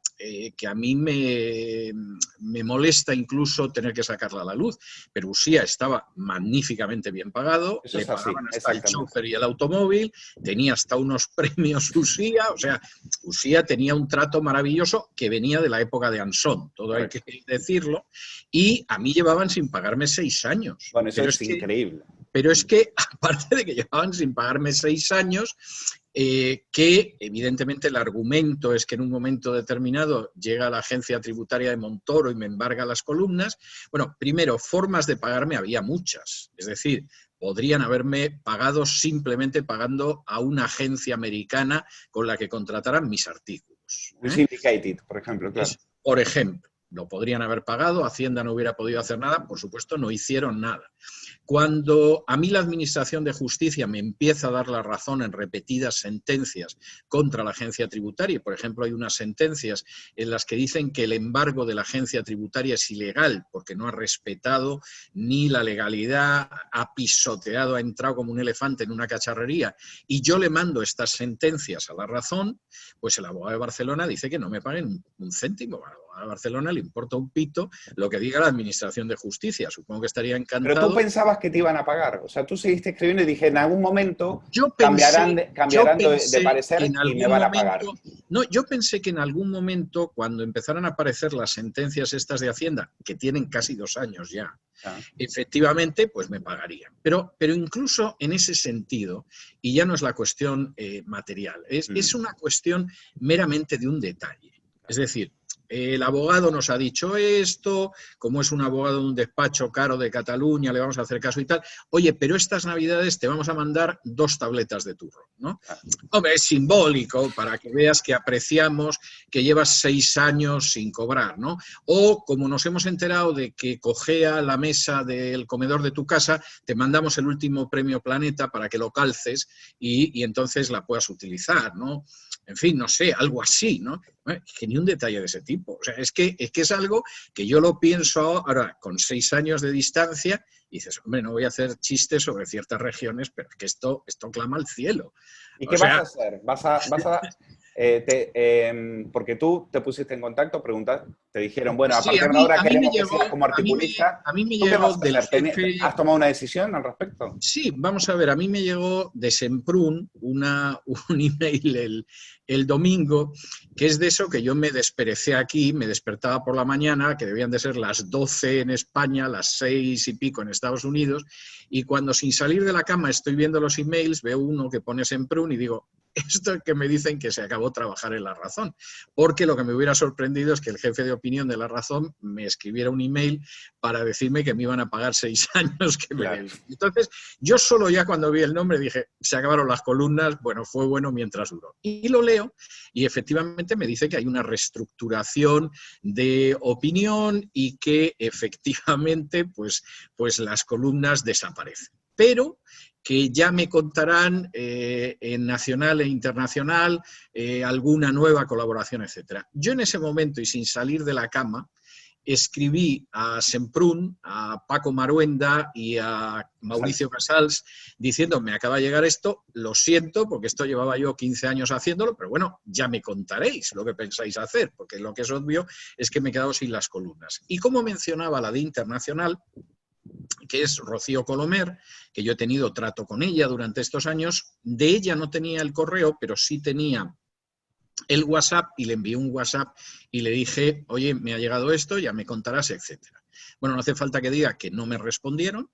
que a mí me molesta incluso tener que sacarla a la luz, pero Usía estaba magníficamente bien pagado, eso le es así, pagaban hasta el chofer y el automóvil, tenía hasta unos premios Usía, o sea, Usía tenía un trato maravilloso que venía de la época de Ansón, todo hay que decirlo, y a mí llevaban sin pagarme 6 años. Bueno, eso es increíble. Pero es que, aparte de que llevaban sin pagarme 6 años, que evidentemente el argumento es que en un momento determinado llega la agencia tributaria de Montoro y me embarga las columnas. Bueno, primero, formas de pagarme había muchas. Es decir, podrían haberme pagado simplemente pagando a una agencia americana con la que contrataran mis artículos. Syndicated, por ejemplo, claro. Por ejemplo, lo podrían haber pagado, Hacienda no hubiera podido hacer nada, por supuesto no hicieron nada. Cuando a mí la Administración de Justicia me empieza a dar la razón en repetidas sentencias contra la agencia tributaria, por ejemplo hay unas sentencias en las que dicen que el embargo de la agencia tributaria es ilegal porque no ha respetado ni la legalidad, ha pisoteado, ha entrado como un elefante en una cacharrería, y yo le mando estas sentencias a la razón, pues el abogado de Barcelona dice que no me paguen un céntimo. A Barcelona le importa un pito lo que diga la Administración de Justicia. Supongo que estaría encantado. Pero tú pensabas que te iban a pagar. O sea, tú seguiste escribiendo y dije, en algún momento cambiarán de parecer y me van a pagar. No, yo pensé que en algún momento, cuando empezaran a aparecer las sentencias estas de Hacienda, que tienen casi 2 años ya, efectivamente, pues me pagarían. Pero incluso en ese sentido, y ya no es la cuestión material, es una cuestión meramente de un detalle. Es decir, el abogado nos ha dicho esto, como es un abogado de un despacho caro de Cataluña, le vamos a hacer caso y tal. Oye, pero estas Navidades te vamos a mandar 2 tabletas de turrón, ¿no? Hombre, es simbólico para que veas que apreciamos que llevas 6 años sin cobrar, ¿no? O, como nos hemos enterado de que cojea la mesa del comedor de tu casa, te mandamos el último premio Planeta para que lo calces y entonces la puedas utilizar, ¿no? En fin, no sé, algo así, ¿no? Que ni un detalle de ese tipo. O sea, es que es algo que yo lo pienso ahora con 6 años de distancia y dices, hombre, no voy a hacer chistes sobre ciertas regiones, pero es que esto clama al cielo. ¿Y qué vas a hacer? Porque tú te pusiste en contacto, preguntaste, te dijeron, bueno, a Sí, partir de ahora queremos que seas como articulista. A mí me ¿Tú qué llegó vas a del hacer? jefe... ¿Has tomado una decisión al respecto? Sí, vamos a ver, a mí me llegó de Semprún un email el domingo, que es de eso que yo me desperecé aquí, me despertaba por la mañana, que debían de ser las 12 en España, las 6 y pico en Estados Unidos, y cuando sin salir de la cama estoy viendo los emails, veo uno que pone Semprún y digo, esto es que me dicen que se acabó trabajar en La Razón, porque lo que me hubiera sorprendido es que el jefe de opinión de La Razón me escribiera un email para decirme que me iban a pagar 6 años que me debían. Entonces, yo solo ya cuando vi el nombre dije, se acabaron las columnas, bueno, fue bueno mientras duró. Y lo leo y efectivamente me dice que hay una reestructuración de opinión y que efectivamente pues las columnas desaparecen. Pero que ya me contarán en nacional e internacional alguna nueva colaboración, etc. Yo en ese momento, y sin salir de la cama, escribí a Semprún, a Paco Maruenda y a Mauricio Casals diciendo, me acaba de llegar esto, lo siento, porque esto llevaba yo 15 años haciéndolo, pero bueno, ya me contaréis lo que pensáis hacer, porque lo que es obvio es que me he quedado sin las columnas. Y como mencionaba la de internacional, que es Rocío Colomer, que yo he tenido trato con ella durante estos años, de ella no tenía el correo, pero sí tenía el WhatsApp, y le envié un WhatsApp y le dije, oye, me ha llegado esto, ya me contarás, etc. Bueno, no hace falta que diga que no me respondieron.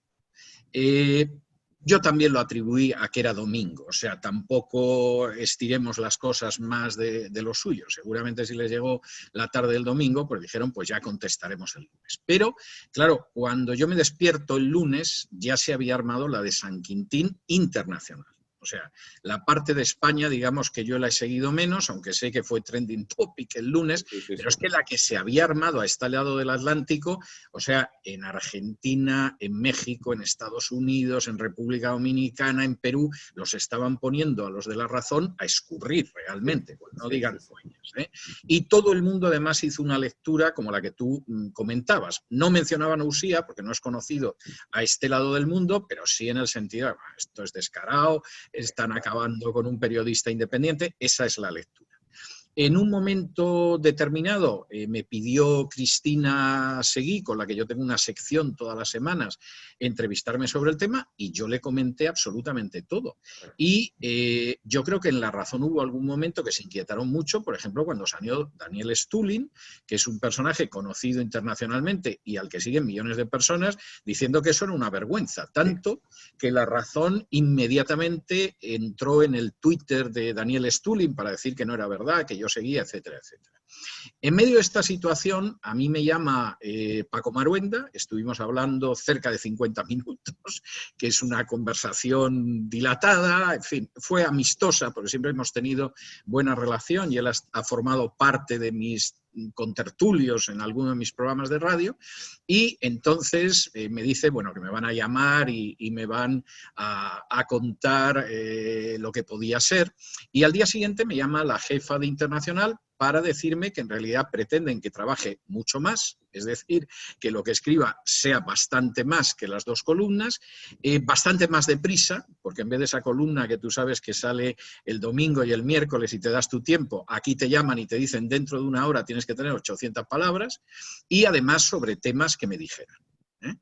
Yo también lo atribuí a que era domingo, o sea, tampoco estiremos las cosas más de lo suyo. Seguramente si les llegó la tarde del domingo, pues dijeron, pues ya contestaremos el lunes. Pero, claro, cuando yo me despierto el lunes, ya se había armado la de San Quintín internacional. O sea, la parte de España, digamos que yo la he seguido menos, aunque sé que fue trending topic el lunes, pero es que la que se había armado a este lado del Atlántico, o sea, en Argentina, en México, en Estados Unidos, en República Dominicana, en Perú, los estaban poniendo a los de La Razón a escurrir realmente, pues no digan coñas, ¿eh? Y todo el mundo además hizo una lectura como la que tú comentabas. No mencionaban a Usía, porque no es conocido a este lado del mundo, pero sí en el sentido de, esto es descarado, están acabando con un periodista independiente, esa es la lectura. En un momento determinado me pidió Cristina Seguí, con la que yo tengo una sección todas las semanas, entrevistarme sobre el tema y yo le comenté absolutamente todo. Y yo creo que en La Razón hubo algún momento que se inquietaron mucho, por ejemplo, cuando salió Daniel Stulin, que es un personaje conocido internacionalmente y al que siguen millones de personas, diciendo que eso era una vergüenza. Tanto que La Razón inmediatamente entró en el Twitter de Daniel Stulin para decir que no era verdad, que yo seguía, etcétera, etcétera. En medio de esta situación, a mí me llama Paco Maruenda, estuvimos hablando cerca de 50 minutos, que es una conversación dilatada, en fin, fue amistosa, porque siempre hemos tenido buena relación y él ha formado parte de mis contertulios en alguno de mis programas de radio, y entonces me dice, bueno, que me van a llamar y me van a contar lo que podía ser, y al día siguiente me llama la jefa de Internacional para decirme que en realidad pretenden que trabaje mucho más, es decir, que lo que escriba sea bastante más que las dos columnas, bastante más deprisa, porque en vez de esa columna que tú sabes que sale el domingo y el miércoles y te das tu tiempo, aquí te llaman y te dicen dentro de una hora tienes que tener 800 palabras, y además sobre temas que me dijeran, ¿eh?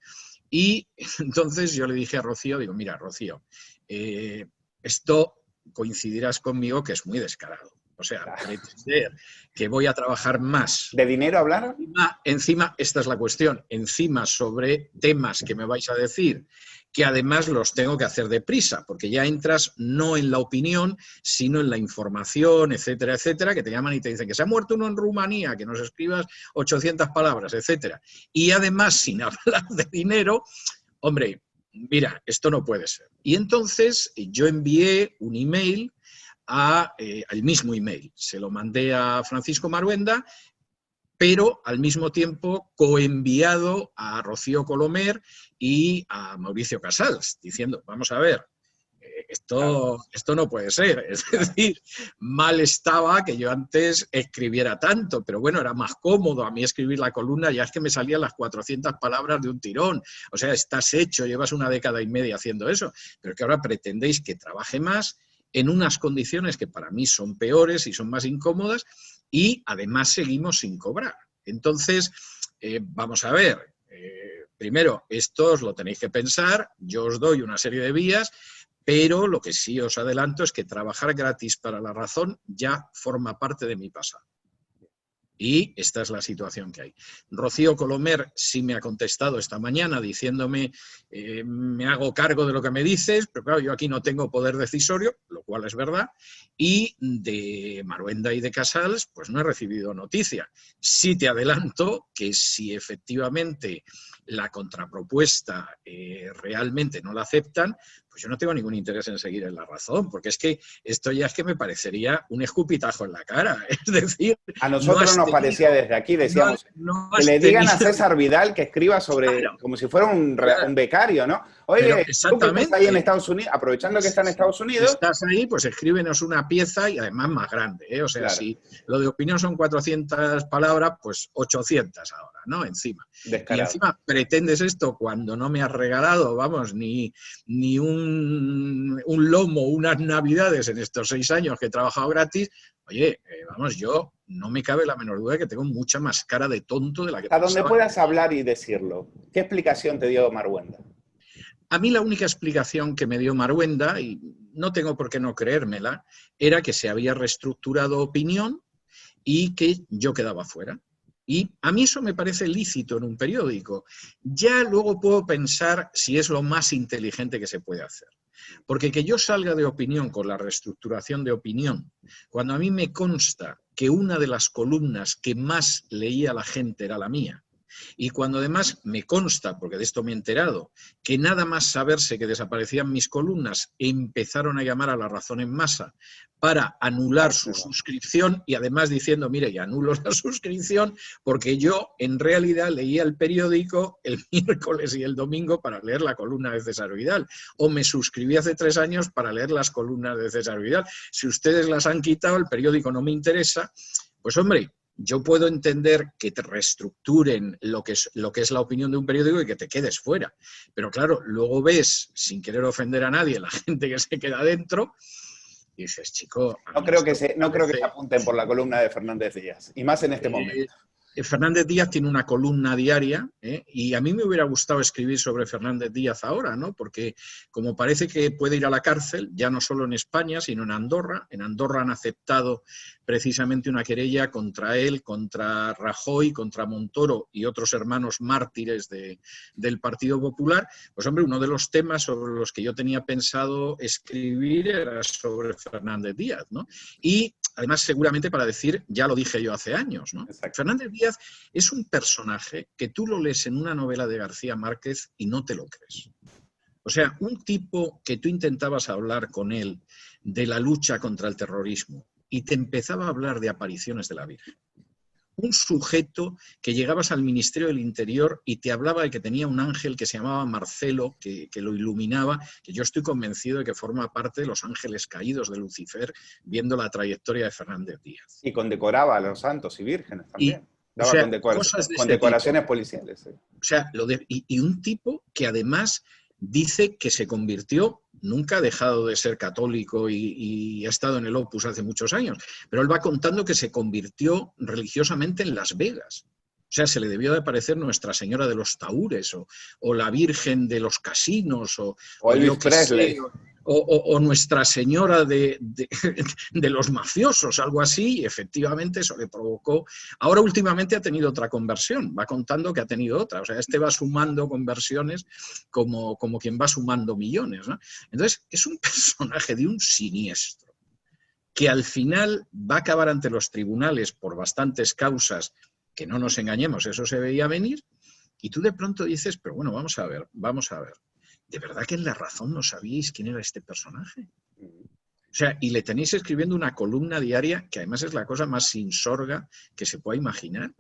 Y entonces yo le dije a Rocío, digo, mira, Rocío, esto coincidirás conmigo que es muy descarado. O sea, pretender que voy a trabajar más. ¿De dinero hablaron? Encima, esta es la cuestión, encima sobre temas que me vais a decir, que además los tengo que hacer deprisa, porque ya entras no en la opinión, sino en la información, etcétera, etcétera, que te llaman y te dicen que se ha muerto uno en Rumanía, que nos escribas 800 palabras, etcétera. Y además, sin hablar de dinero, hombre, mira, esto no puede ser. Y entonces yo envié un email al mismo email. Se lo mandé a Francisco Maruenda, pero al mismo tiempo coenviado a Rocío Colomer y a Mauricio Casals, diciendo, vamos a ver, esto no puede ser. Es decir, mal estaba que yo antes escribiera tanto, pero bueno, era más cómodo a mí escribir la columna, ya es que me salían las 400 palabras de un tirón. O sea, estás hecho, llevas una década y media haciendo eso, pero que ahora pretendéis que trabaje más. en unas condiciones que para mí son peores y son más incómodas, y además seguimos sin cobrar. Entonces, vamos a ver, primero, esto os lo tenéis que pensar, yo os doy una serie de vías, pero lo que sí os adelanto es que trabajar gratis para La Razón ya forma parte de mi pasado. Y esta es la situación que hay. Rocío Colomer sí me ha contestado esta mañana diciéndome me hago cargo de lo que me dices, pero claro, yo aquí no tengo poder decisorio, lo cual es verdad, y de Marwenda y de Casals pues no he recibido noticia. Sí te adelanto que si efectivamente la contrapropuesta realmente no la aceptan, pues yo no tengo ningún interés en seguir en La Razón, porque es que esto ya es que me parecería un escupitajo en la cara. Es decir, a nosotros nos parecía desde aquí, decíamos, que le digan a César Vidal que escriba sobre, como si fuera un becario, ¿no? Oye, tú que estás ahí en Estados Unidos, aprovechando que está en Estados Unidos. Estás ahí, pues escríbenos una pieza y además más grande, ¿eh? O sea, claro, si lo de opinión son 400 palabras, pues 800 ahora, ¿no? Encima. Descarado. Y encima pretendes esto cuando no me has regalado, vamos, ni un lomo, unas navidades en estos 6 años que he trabajado gratis. Oye, vamos, yo no me cabe la menor duda de que tengo mucha más cara de tonto de la que a donde puedas hablar y decirlo. ¿Qué explicación te dio Marwenda? A mí la única explicación que me dio Marwenda, y no tengo por qué no creérmela, era que se había reestructurado Opinión y que yo quedaba fuera. Y a mí eso me parece lícito en un periódico. Ya luego puedo pensar si es lo más inteligente que se puede hacer. Porque que yo salga de Opinión con la reestructuración de Opinión, cuando a mí me consta que una de las columnas que más leía la gente era la mía, y cuando además me consta, porque de esto me he enterado, que nada más saberse que desaparecían mis columnas, empezaron a llamar a La Razón en masa para anular su suscripción, y además diciendo, mire, ya anulo la suscripción porque yo en realidad leía el periódico el miércoles y el domingo para leer la columna de César Vidal, o me suscribí hace 3 años para leer las columnas de César Vidal. Si ustedes las han quitado, el periódico no me interesa, pues hombre, yo puedo entender que te reestructuren lo que es la opinión de un periódico y que te quedes fuera. Pero claro, luego ves, sin querer ofender a nadie, la gente que se queda dentro y dices, chico... No creo que se apunten por la columna de Fernández Díaz, y más en este momento. Fernández Díaz tiene una columna diaria, y a mí me hubiera gustado escribir sobre Fernández Díaz ahora, ¿no? Porque como parece que puede ir a la cárcel, ya no solo en España, sino en Andorra han aceptado precisamente una querella contra él, contra Rajoy, contra Montoro y otros hermanos mártires del Partido Popular. Pues hombre, uno de los temas sobre los que yo tenía pensado escribir era sobre Fernández Díaz, ¿no? Y además, seguramente para decir, ya lo dije yo hace años, ¿no? Fernández Díaz es un personaje que tú lo lees en una novela de García Márquez y no te lo crees. O sea, un tipo que tú intentabas hablar con él de la lucha contra el terrorismo y te empezaba a hablar de apariciones de la Virgen. Un sujeto que llegabas al Ministerio del Interior y te hablaba de que tenía un ángel que se llamaba Marcelo, que lo iluminaba, que yo estoy convencido de que forma parte de los ángeles caídos de Lucifer, viendo la trayectoria de Fernández Díaz. Y condecoraba a los santos y vírgenes también. Daba condecoraciones policiales. Sí. O sea, y un tipo que además dice que se convirtió, nunca ha dejado de ser católico y ha estado en el Opus hace muchos años, pero él va contando que se convirtió religiosamente en Las Vegas. O sea, se le debió de aparecer Nuestra Señora de los Taúres o la Virgen de los Casinos o Elvis Presley. O Nuestra Señora de los mafiosos, algo así, y efectivamente eso le provocó. Ahora últimamente ha tenido otra conversión, va contando que ha tenido otra, o sea, va sumando conversiones como quien va sumando millones, ¿no? Entonces, es un personaje de un siniestro, que al final va a acabar ante los tribunales por bastantes causas, que no nos engañemos, eso se veía venir, y tú de pronto dices, pero bueno, vamos a ver. ¿De verdad que en La Razón no sabíais quién era este personaje? O sea, y le tenéis escribiendo una columna diaria, que además es la cosa más sinsorga que se pueda imaginar.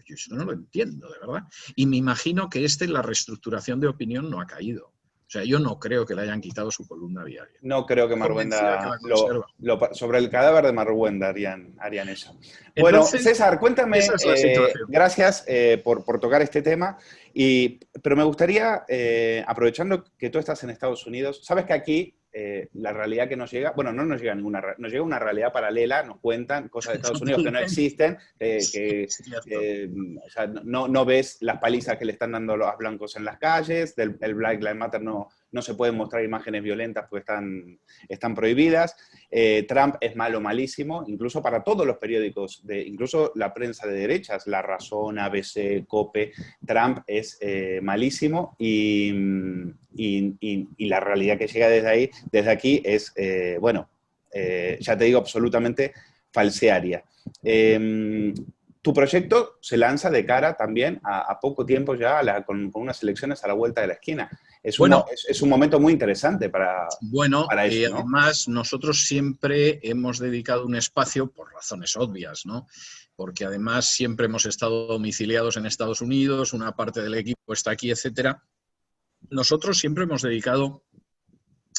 Yo eso no lo entiendo, de verdad. Y me imagino que la reestructuración de Opinión no ha caído. O sea, yo no creo que le hayan quitado su columna diaria. No creo que Marwenda... sobre el cadáver de Marwenda harían eso. Bueno, entonces, César, cuéntame, gracias por tocar este tema, pero me gustaría, aprovechando que tú estás en Estados Unidos, sabes que aquí la realidad que nos llega, bueno, no nos llega ninguna, nos llega una realidad paralela, nos cuentan cosas de Estados Unidos que no existen, o sea, no ves las palizas que le están dando los blancos en las calles, el Black Lives Matter no se pueden mostrar imágenes violentas porque están prohibidas. Trump es malo, malísimo, incluso para todos los periódicos, incluso la prensa de derechas, La Razón, ABC, COPE, Trump es malísimo y la realidad que llega desde aquí es, ya te digo, absolutamente falsearia. Tu proyecto se lanza de cara también a poco tiempo ya con unas elecciones a la vuelta de la esquina. Es un momento muy interesante para eso, ¿no? Además, nosotros siempre hemos dedicado un espacio, por razones obvias, ¿no? Porque además siempre hemos estado domiciliados en Estados Unidos, una parte del equipo está aquí, etcétera. Nosotros siempre hemos dedicado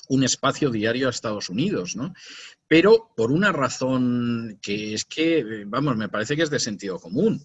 un espacio diario a Estados Unidos, ¿no? Pero por una razón que es que, vamos, me parece que es de sentido común.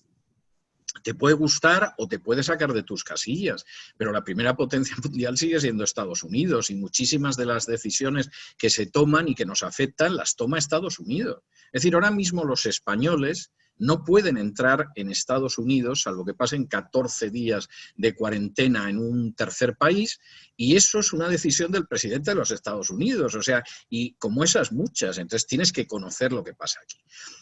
Te puede gustar o te puede sacar de tus casillas, pero la primera potencia mundial sigue siendo Estados Unidos y muchísimas de las decisiones que se toman y que nos afectan las toma Estados Unidos. Es decir, ahora mismo los españoles no pueden entrar en Estados Unidos, salvo que pasen 14 días de cuarentena en un tercer país, y eso es una decisión del presidente de los Estados Unidos, o sea, y como esas muchas, entonces tienes que conocer lo que pasa aquí.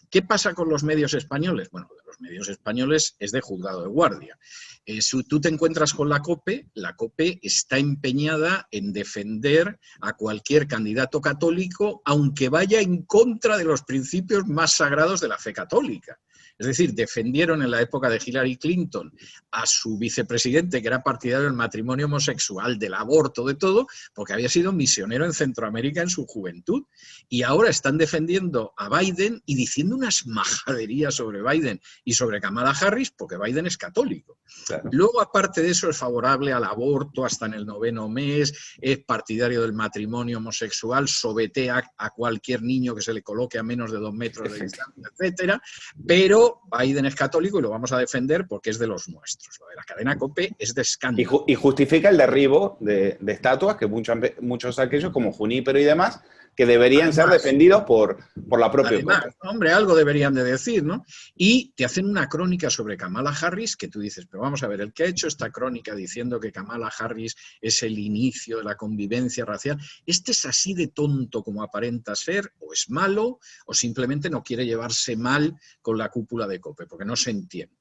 ¿Qué pasa con los medios españoles? Bueno, de los medios españoles es de juzgado de guardia. Si tú te encuentras con la COPE está empeñada en defender a cualquier candidato católico, aunque vaya en contra de los principios más sagrados de la fe católica. Es decir, defendieron en la época de Hillary Clinton a su vicepresidente, que era partidario del matrimonio homosexual, del aborto, de todo, porque había sido misionero en Centroamérica en su juventud. Y ahora están defendiendo a Biden y diciendo unas majaderías sobre Biden y sobre Kamala Harris, porque Biden es católico. Claro. Luego, aparte de eso, es favorable al aborto hasta en el 9º mes, es partidario del matrimonio homosexual, sobetea a cualquier niño que se le coloque a menos de 2 metros de distancia, etcétera, pero Biden es católico y lo vamos a defender porque es de los nuestros. Lo de la cadena COPE es de escándalo. Y justifica el derribo de estatuas que muchos de aquellos, como Junípero y demás, que deberían ser defendidos por la propia COPE. Hombre, algo deberían de decir, ¿no? Y te hacen una crónica sobre Kamala Harris que tú dices, pero vamos a ver, el que ha hecho esta crónica diciendo que Kamala Harris es el inicio de la convivencia racial, ¿este es así de tonto como aparenta ser, o es malo, o simplemente no quiere llevarse mal con la cúpula de COPE, porque no se entiende?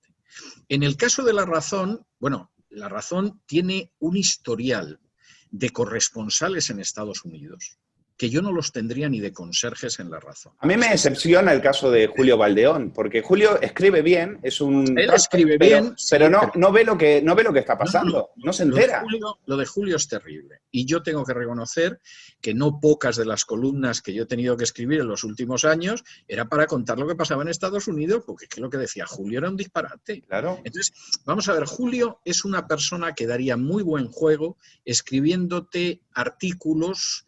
En el caso de La Razón, bueno, La Razón tiene un historial de corresponsales en Estados Unidos que yo no los tendría ni de conserjes en La Razón. A mí me decepciona el caso de Julio Valdeón, porque Julio escribe bien, Él escribe bien, pero no ve lo que está pasando, no se entera. Lo de Julio es terrible, y yo tengo que reconocer que no pocas de las columnas que yo he tenido que escribir en los últimos años era para contar lo que pasaba en Estados Unidos, porque es que lo que decía Julio era un disparate. Claro. Entonces, vamos a ver, Julio es una persona que daría muy buen juego escribiéndote artículos.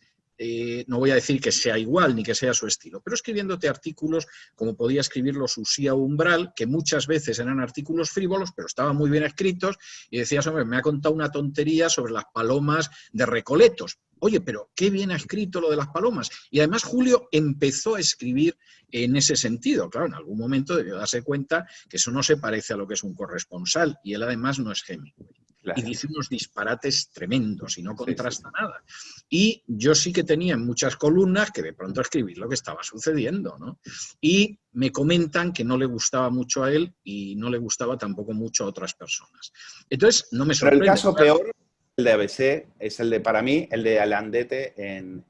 No voy a decir que sea igual ni que sea su estilo, pero escribiéndote artículos como podía escribirlos Usía Umbral, que muchas veces eran artículos frívolos, pero estaban muy bien escritos, y decías, hombre, me ha contado una tontería sobre las palomas de Recoletos. Oye, pero qué bien ha escrito lo de las palomas. Y además Julio empezó a escribir en ese sentido. Claro, en algún momento debió darse cuenta que eso no se parece a lo que es un corresponsal, y él además no es Hemingway. Claro. Y dice unos disparates tremendos y no contrasta nada. Y yo sí que tenía en muchas columnas que de pronto escribir lo que estaba sucediendo, ¿no? Y me comentan que no le gustaba mucho a él y no le gustaba tampoco mucho a otras personas. Entonces, no me sorprende. Pero el caso peor, el de ABC, es el de, para mí, el de Alandete, en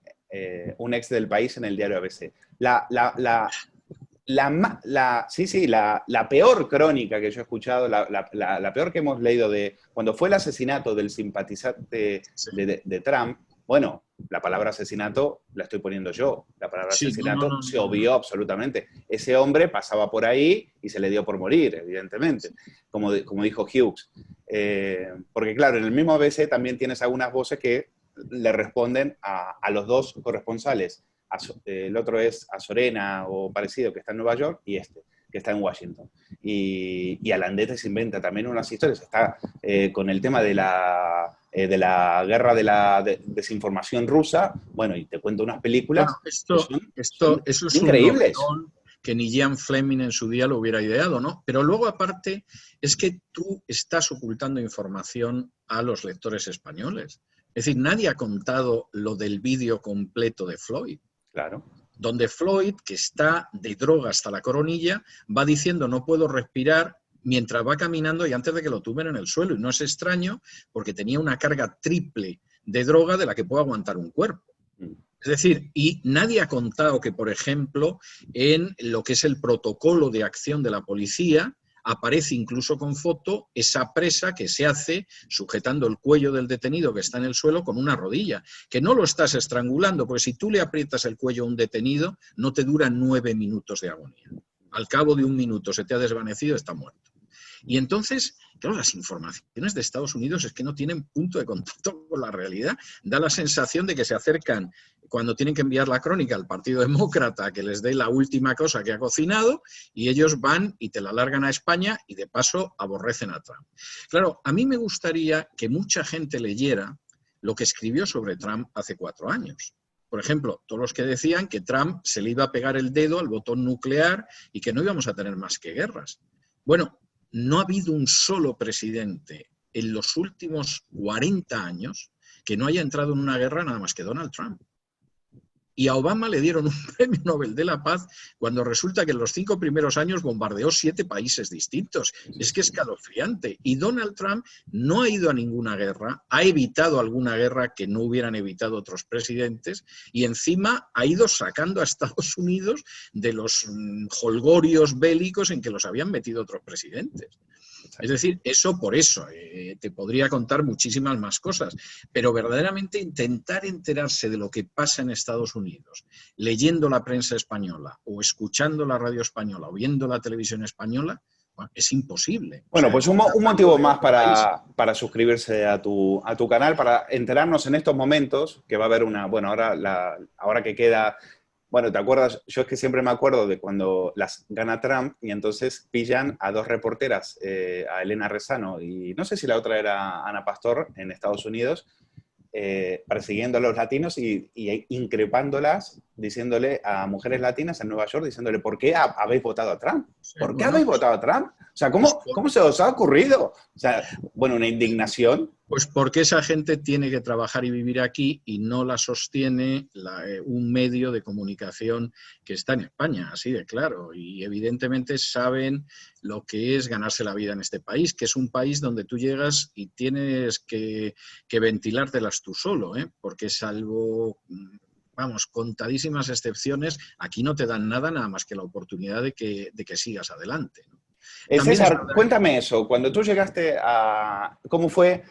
un ex del País en el diario ABC. La peor crónica que yo he escuchado, la peor que hemos leído de cuando fue el asesinato del simpatizante de Trump. Bueno, la palabra asesinato la estoy poniendo yo. La palabra asesinato se obvió absolutamente. Ese hombre pasaba por ahí y se le dio por morir, evidentemente, como dijo Hughes. Porque claro, en el mismo ABC también tienes algunas voces que le responden a los dos corresponsales. El otro es Azorena o parecido, que está en Nueva York, y este. que está en Washington. Y Alandete se inventa también unas historias. Está con el tema de la guerra de la desinformación rusa. Bueno, y te cuento unas películas. Bueno, eso es increíbles. Un que ni Ian Fleming en su día lo hubiera ideado, ¿no? Pero luego, aparte, es que tú estás ocultando información a los lectores españoles. Es decir, nadie ha contado lo del vídeo completo de Floyd. Claro. Donde Floyd, que está de droga hasta la coronilla, va diciendo no puedo respirar mientras va caminando y antes de que lo tumben en el suelo. Y no es extraño porque tenía una carga triple de droga de la que puede aguantar un cuerpo. Es decir, y nadie ha contado que, por ejemplo, en lo que es el protocolo de acción de la policía, aparece incluso con foto esa presa que se hace sujetando el cuello del detenido que está en el suelo con una rodilla, que no lo estás estrangulando, porque si tú le aprietas el cuello a un detenido, no te duran 9 minutos de agonía. Al cabo de 1 minuto se te ha desvanecido, está muerto. Y entonces, claro, las informaciones de Estados Unidos es que no tienen punto de contacto con la realidad. Da la sensación de que se acercan cuando tienen que enviar la crónica al Partido Demócrata a que les dé la última cosa que ha cocinado y ellos van y te la largan a España y de paso aborrecen a Trump. Claro, a mí me gustaría que mucha gente leyera lo que escribió sobre Trump hace 4 años. Por ejemplo, todos los que decían que Trump se le iba a pegar el dedo al botón nuclear y que no íbamos a tener más que guerras. Bueno, no ha habido un solo presidente en los últimos 40 años que no haya entrado en una guerra nada más que Donald Trump. Y a Obama le dieron un premio Nobel de la Paz cuando resulta que en los 5 primeros años bombardeó 7 países distintos. Es que es escalofriante. Y Donald Trump no ha ido a ninguna guerra, ha evitado alguna guerra que no hubieran evitado otros presidentes y encima ha ido sacando a Estados Unidos de los jolgorios bélicos en que los habían metido otros presidentes. Es decir, eso por eso, te podría contar muchísimas más cosas, pero verdaderamente intentar enterarse de lo que pasa en Estados Unidos, leyendo la prensa española o escuchando la radio española o viendo la televisión española, bueno, es imposible. Bueno, o sea, pues un motivo más para suscribirse a tu canal, para enterarnos en estos momentos, que va a haber una, bueno, ahora que queda... Bueno, ¿te acuerdas? Yo es que siempre me acuerdo de cuando las gana Trump y entonces pillan a 2 reporteras, a Elena Rezano y no sé si la otra era Ana Pastor en Estados Unidos, persiguiendo a los latinos y increpándolas, diciéndole a mujeres latinas en Nueva York, diciéndole, ¿por qué habéis votado a Trump? ¿Por qué habéis votado a Trump? O sea, ¿cómo se os ha ocurrido? O sea, bueno, una indignación. Pues porque esa gente tiene que trabajar y vivir aquí y no la sostiene un medio de comunicación que está en España, así de claro. Y evidentemente saben lo que es ganarse la vida en este país, que es un país donde tú llegas y tienes que ventilártelas tú solo, porque salvo... Vamos, contadísimas excepciones, aquí no te dan nada más que la oportunidad de que sigas adelante, ¿no? César, cuéntame eso, cuando tú llegaste a... ¿Cómo fue?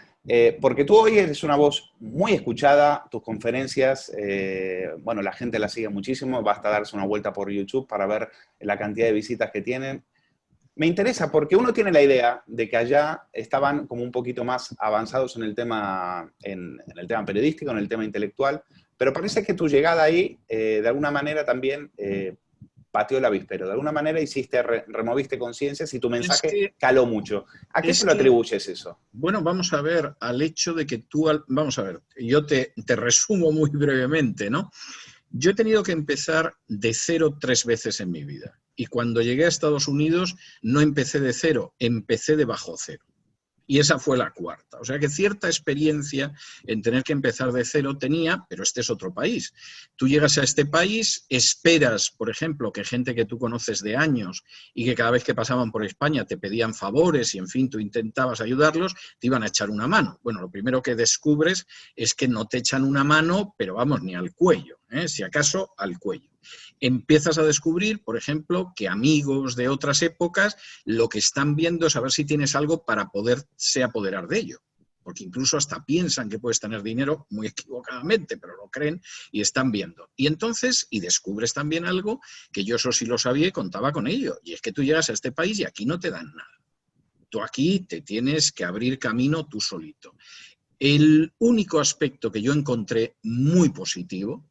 Porque tú hoy eres una voz muy escuchada, tus conferencias, bueno, la gente la sigue muchísimo, basta darse una vuelta por YouTube para ver la cantidad de visitas que tienen. Me interesa porque uno tiene la idea de que allá estaban como un poquito más avanzados en el tema periodístico, en el tema intelectual, pero parece que tu llegada ahí, de alguna manera también pateó el avispero. De alguna manera removiste conciencias y tu mensaje caló mucho. ¿A qué se lo atribuyes eso? Bueno, vamos a ver, al hecho de que tú... Vamos a ver, yo te resumo muy brevemente, ¿no? Yo he tenido que empezar de 0 3 veces en mi vida. Y cuando llegué a Estados Unidos no empecé de 0, empecé de bajo 0. Y esa fue la 4ª. O sea que cierta experiencia en tener que empezar de 0 tenía, pero este es otro país. Tú llegas a este país, esperas, por ejemplo, que gente que tú conoces de años y que cada vez que pasaban por España te pedían favores y, en fin, tú intentabas ayudarlos, te iban a echar una mano. Bueno, lo primero que descubres es que no te echan una mano, pero vamos, ni al cuello, si acaso al cuello. Empiezas a descubrir, por ejemplo, que amigos de otras épocas lo que están viendo es a ver si tienes algo para poderse apoderar de ello. Porque incluso hasta piensan que puedes tener dinero, muy equivocadamente, pero lo creen y están viendo. Y entonces, y descubres también algo que yo eso sí lo sabía y contaba con ello, y es que tú llegas a este país y aquí no te dan nada. Tú aquí te tienes que abrir camino tú solito. El único aspecto que yo encontré muy positivo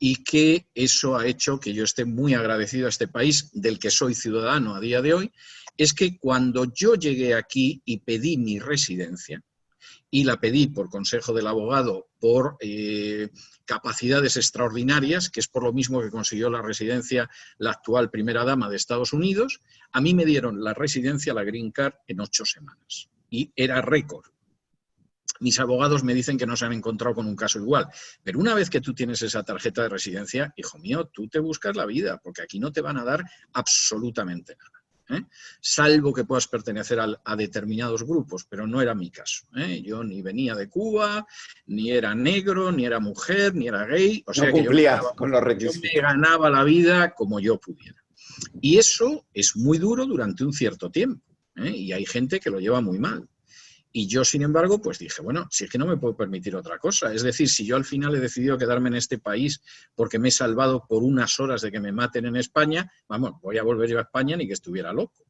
y que eso ha hecho que yo esté muy agradecido a este país, del que soy ciudadano a día de hoy, es que cuando yo llegué aquí y pedí mi residencia, y la pedí por consejo del abogado por capacidades extraordinarias, que es por lo mismo que consiguió la residencia la actual primera dama de Estados Unidos, a mí me dieron la residencia, la Green Card, en 8 semanas. Y era récord. Mis abogados me dicen que no se han encontrado con un caso igual. Pero una vez que tú tienes esa tarjeta de residencia, hijo mío, tú te buscas la vida, porque aquí no te van a dar absolutamente nada. Salvo que puedas pertenecer a determinados grupos, pero no era mi caso. Yo ni venía de Cuba, ni era negro, ni era mujer, ni era gay. O sea, no cumplías con los requisitos. Yo me ganaba la vida como yo pudiera. Y eso es muy duro durante un cierto tiempo. Y hay gente que lo lleva muy mal. Y yo, sin embargo, pues dije, bueno, si es que no me puedo permitir otra cosa. Es decir, si yo al final he decidido quedarme en este país porque me he salvado por unas horas de que me maten en España, vamos, voy a volver yo a España ni que estuviera loco.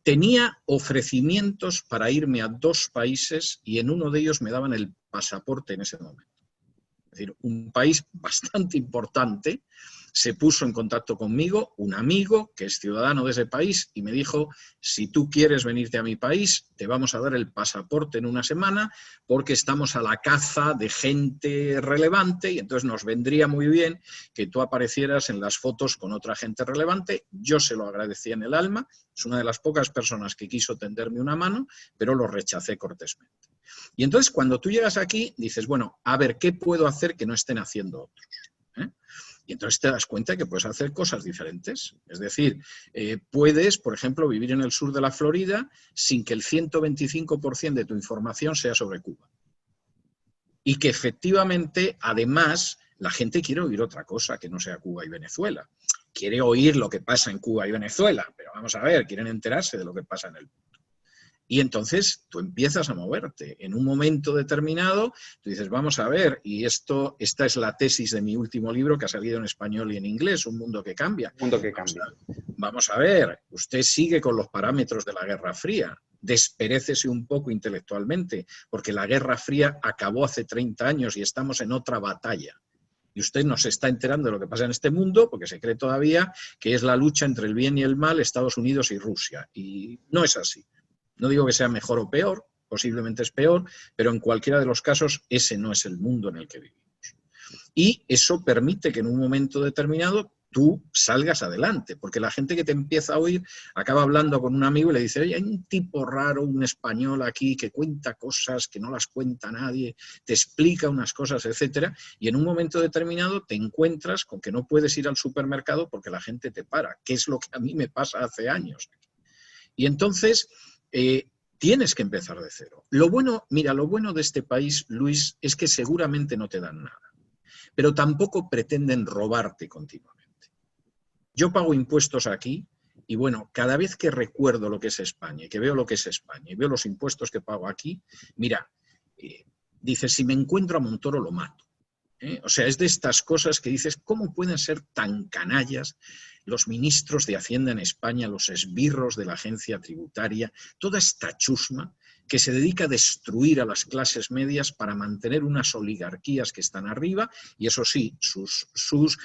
Tenía ofrecimientos para irme a 2 países y en uno de ellos me daban el pasaporte en ese momento. Es decir, un país bastante importante se puso en contacto conmigo, un amigo que es ciudadano de ese país, y me dijo, si tú quieres venirte a mi país, te vamos a dar el pasaporte en una semana porque estamos a la caza de gente relevante y entonces nos vendría muy bien que tú aparecieras en las fotos con otra gente relevante. Yo se lo agradecí en el alma, es una de las pocas personas que quiso tenderme una mano, pero lo rechacé cortésmente. Y entonces cuando tú llegas aquí, dices, bueno, a ver, ¿qué puedo hacer que no estén haciendo otros? Y entonces te das cuenta que puedes hacer cosas diferentes. Es decir, puedes, por ejemplo, vivir en el sur de la Florida sin que el 125% de tu información sea sobre Cuba. Y que efectivamente, además, la gente quiere oír otra cosa que no sea Cuba y Venezuela. Quiere oír lo que pasa en Cuba y Venezuela, pero vamos a ver, quieren enterarse de lo que pasa en el mundo. Y entonces tú empiezas a moverte. En un momento determinado, tú dices, vamos a ver, y esta es la tesis de mi último libro que ha salido en español y en inglés, Un mundo que cambia. Un mundo que cambia. Vamos a ver, usted sigue con los parámetros de la Guerra Fría. Desperécese un poco intelectualmente, porque la Guerra Fría acabó hace 30 años y estamos en otra batalla. Y usted no se está enterando de lo que pasa en este mundo, porque se cree todavía que es la lucha entre el bien y el mal, Estados Unidos y Rusia. Y no es así. No digo que sea mejor o peor, posiblemente es peor, pero en cualquiera de los casos ese no es el mundo en el que vivimos. Y eso permite que en un momento determinado tú salgas adelante, porque la gente que te empieza a oír acaba hablando con un amigo y le dice, oye, hay un tipo raro, un español aquí que cuenta cosas que no las cuenta nadie, te explica unas cosas, etcétera, y en un momento determinado te encuentras con que no puedes ir al supermercado porque la gente te para, que es lo que a mí me pasa hace años. Y entonces tienes que empezar de cero. Lo bueno, mira, lo bueno de este país, Luis, es que seguramente no te dan nada, pero tampoco pretenden robarte continuamente. Yo pago impuestos aquí y bueno, cada vez que recuerdo lo que es España y que veo lo que es España y veo los impuestos que pago aquí, mira, dices, si me encuentro a Montoro lo mato. O sea, es de estas cosas que dices, ¿cómo pueden ser tan canallas los ministros de Hacienda en España, los esbirros de la agencia tributaria, toda esta chusma que se dedica a destruir a las clases medias para mantener unas oligarquías que están arriba y, eso sí, sus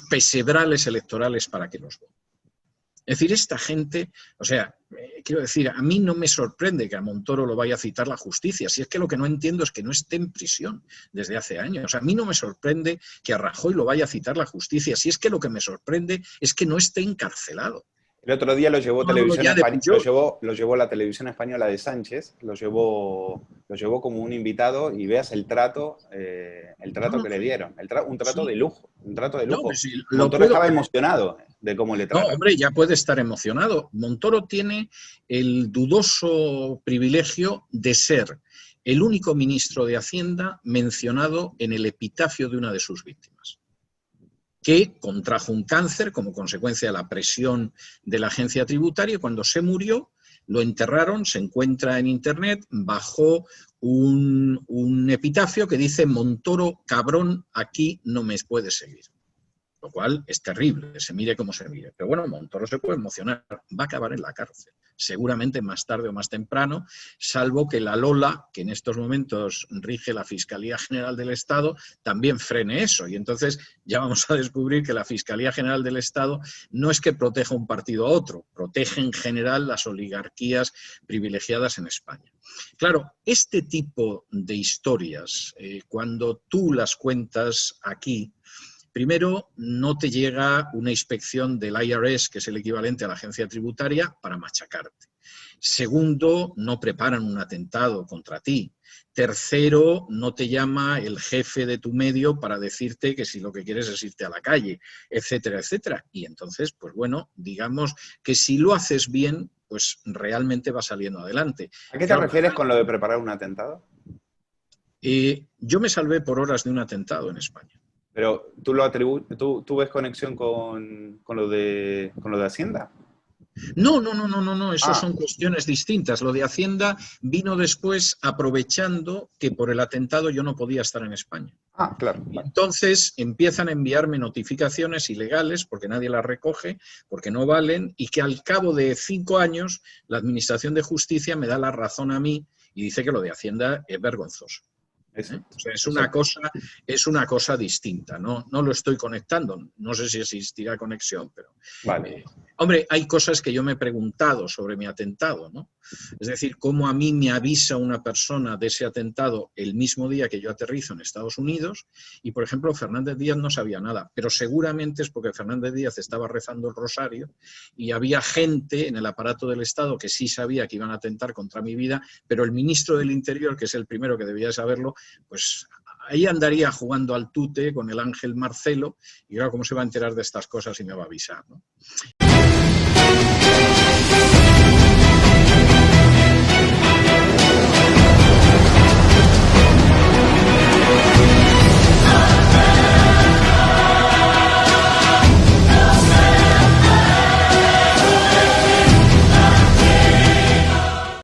pesebrales electorales para que los voten? Es decir, esta gente, o sea, quiero decir, a mí no me sorprende que a Montoro lo vaya a citar la justicia, si es que lo que no entiendo es que no esté en prisión desde hace años. O sea, a mí no me sorprende que a Rajoy lo vaya a citar la justicia, si es que lo que me sorprende es que no esté encarcelado. El otro día lo llevó lo llevó la televisión española de Sánchez, lo llevó como un invitado y veas el trato que le dieron, un trato de lujo, Montoro estaba emocionado de cómo le tratan. No, hombre, ya puede estar emocionado. Montoro tiene el dudoso privilegio de ser el único ministro de Hacienda mencionado en el epitafio de una de sus víctimas, que contrajo un cáncer como consecuencia de la presión de la agencia tributaria y cuando se murió lo enterraron, se encuentra en internet, bajo un epitafio que dice Montoro, cabrón, aquí no me puedes seguir. lo cual es terrible, se mire como se mire. Pero bueno, Montoro se puede emocionar, va a acabar en la cárcel, seguramente más tarde o más temprano, salvo que la Lola, que en estos momentos rige la Fiscalía General del Estado, también frene eso. Y entonces ya vamos a descubrir que la Fiscalía General del Estado no es que proteja un partido a otro, protege en general las oligarquías privilegiadas en España. Claro, este tipo de historias, cuando tú las cuentas aquí, primero, no te llega una inspección del IRS, que es el equivalente a la agencia tributaria, para machacarte. Segundo, no preparan un atentado contra ti. Tercero, no te llama el jefe de tu medio para decirte que si lo que quieres es irte a la calle, etcétera, etcétera. Y entonces, pues bueno, digamos que si lo haces bien, pues realmente va saliendo adelante. ¿A qué te refieres con lo de preparar un atentado? Yo me salvé por horas de un atentado en España. Pero ¿tú ves conexión con lo de Hacienda? No, eso son cuestiones distintas. Lo de Hacienda vino después aprovechando que por el atentado yo no podía estar en España. Claro. Entonces empiezan a enviarme notificaciones ilegales porque nadie las recoge, porque no valen, y que al cabo de 5 años la Administración de Justicia me da la razón a mí y dice que lo de Hacienda es vergonzoso. O sea, es una cosa distinta, no lo estoy conectando, no sé si existirá conexión, pero... Vale. Hombre, hay cosas que yo me he preguntado sobre mi atentado, ¿no? Es decir, cómo a mí me avisa una persona de ese atentado el mismo día que yo aterrizo en Estados Unidos y, por ejemplo, Fernández Díaz no sabía nada, pero seguramente es porque Fernández Díaz estaba rezando el rosario y había gente en el aparato del Estado que sí sabía que iban a atentar contra mi vida, pero el ministro del Interior, que es el primero que debía saberlo, pues ahí andaría jugando al tute con el ángel Marcelo y claro, ¿cómo se va a enterar de estas cosas y me va a avisar, ¿no?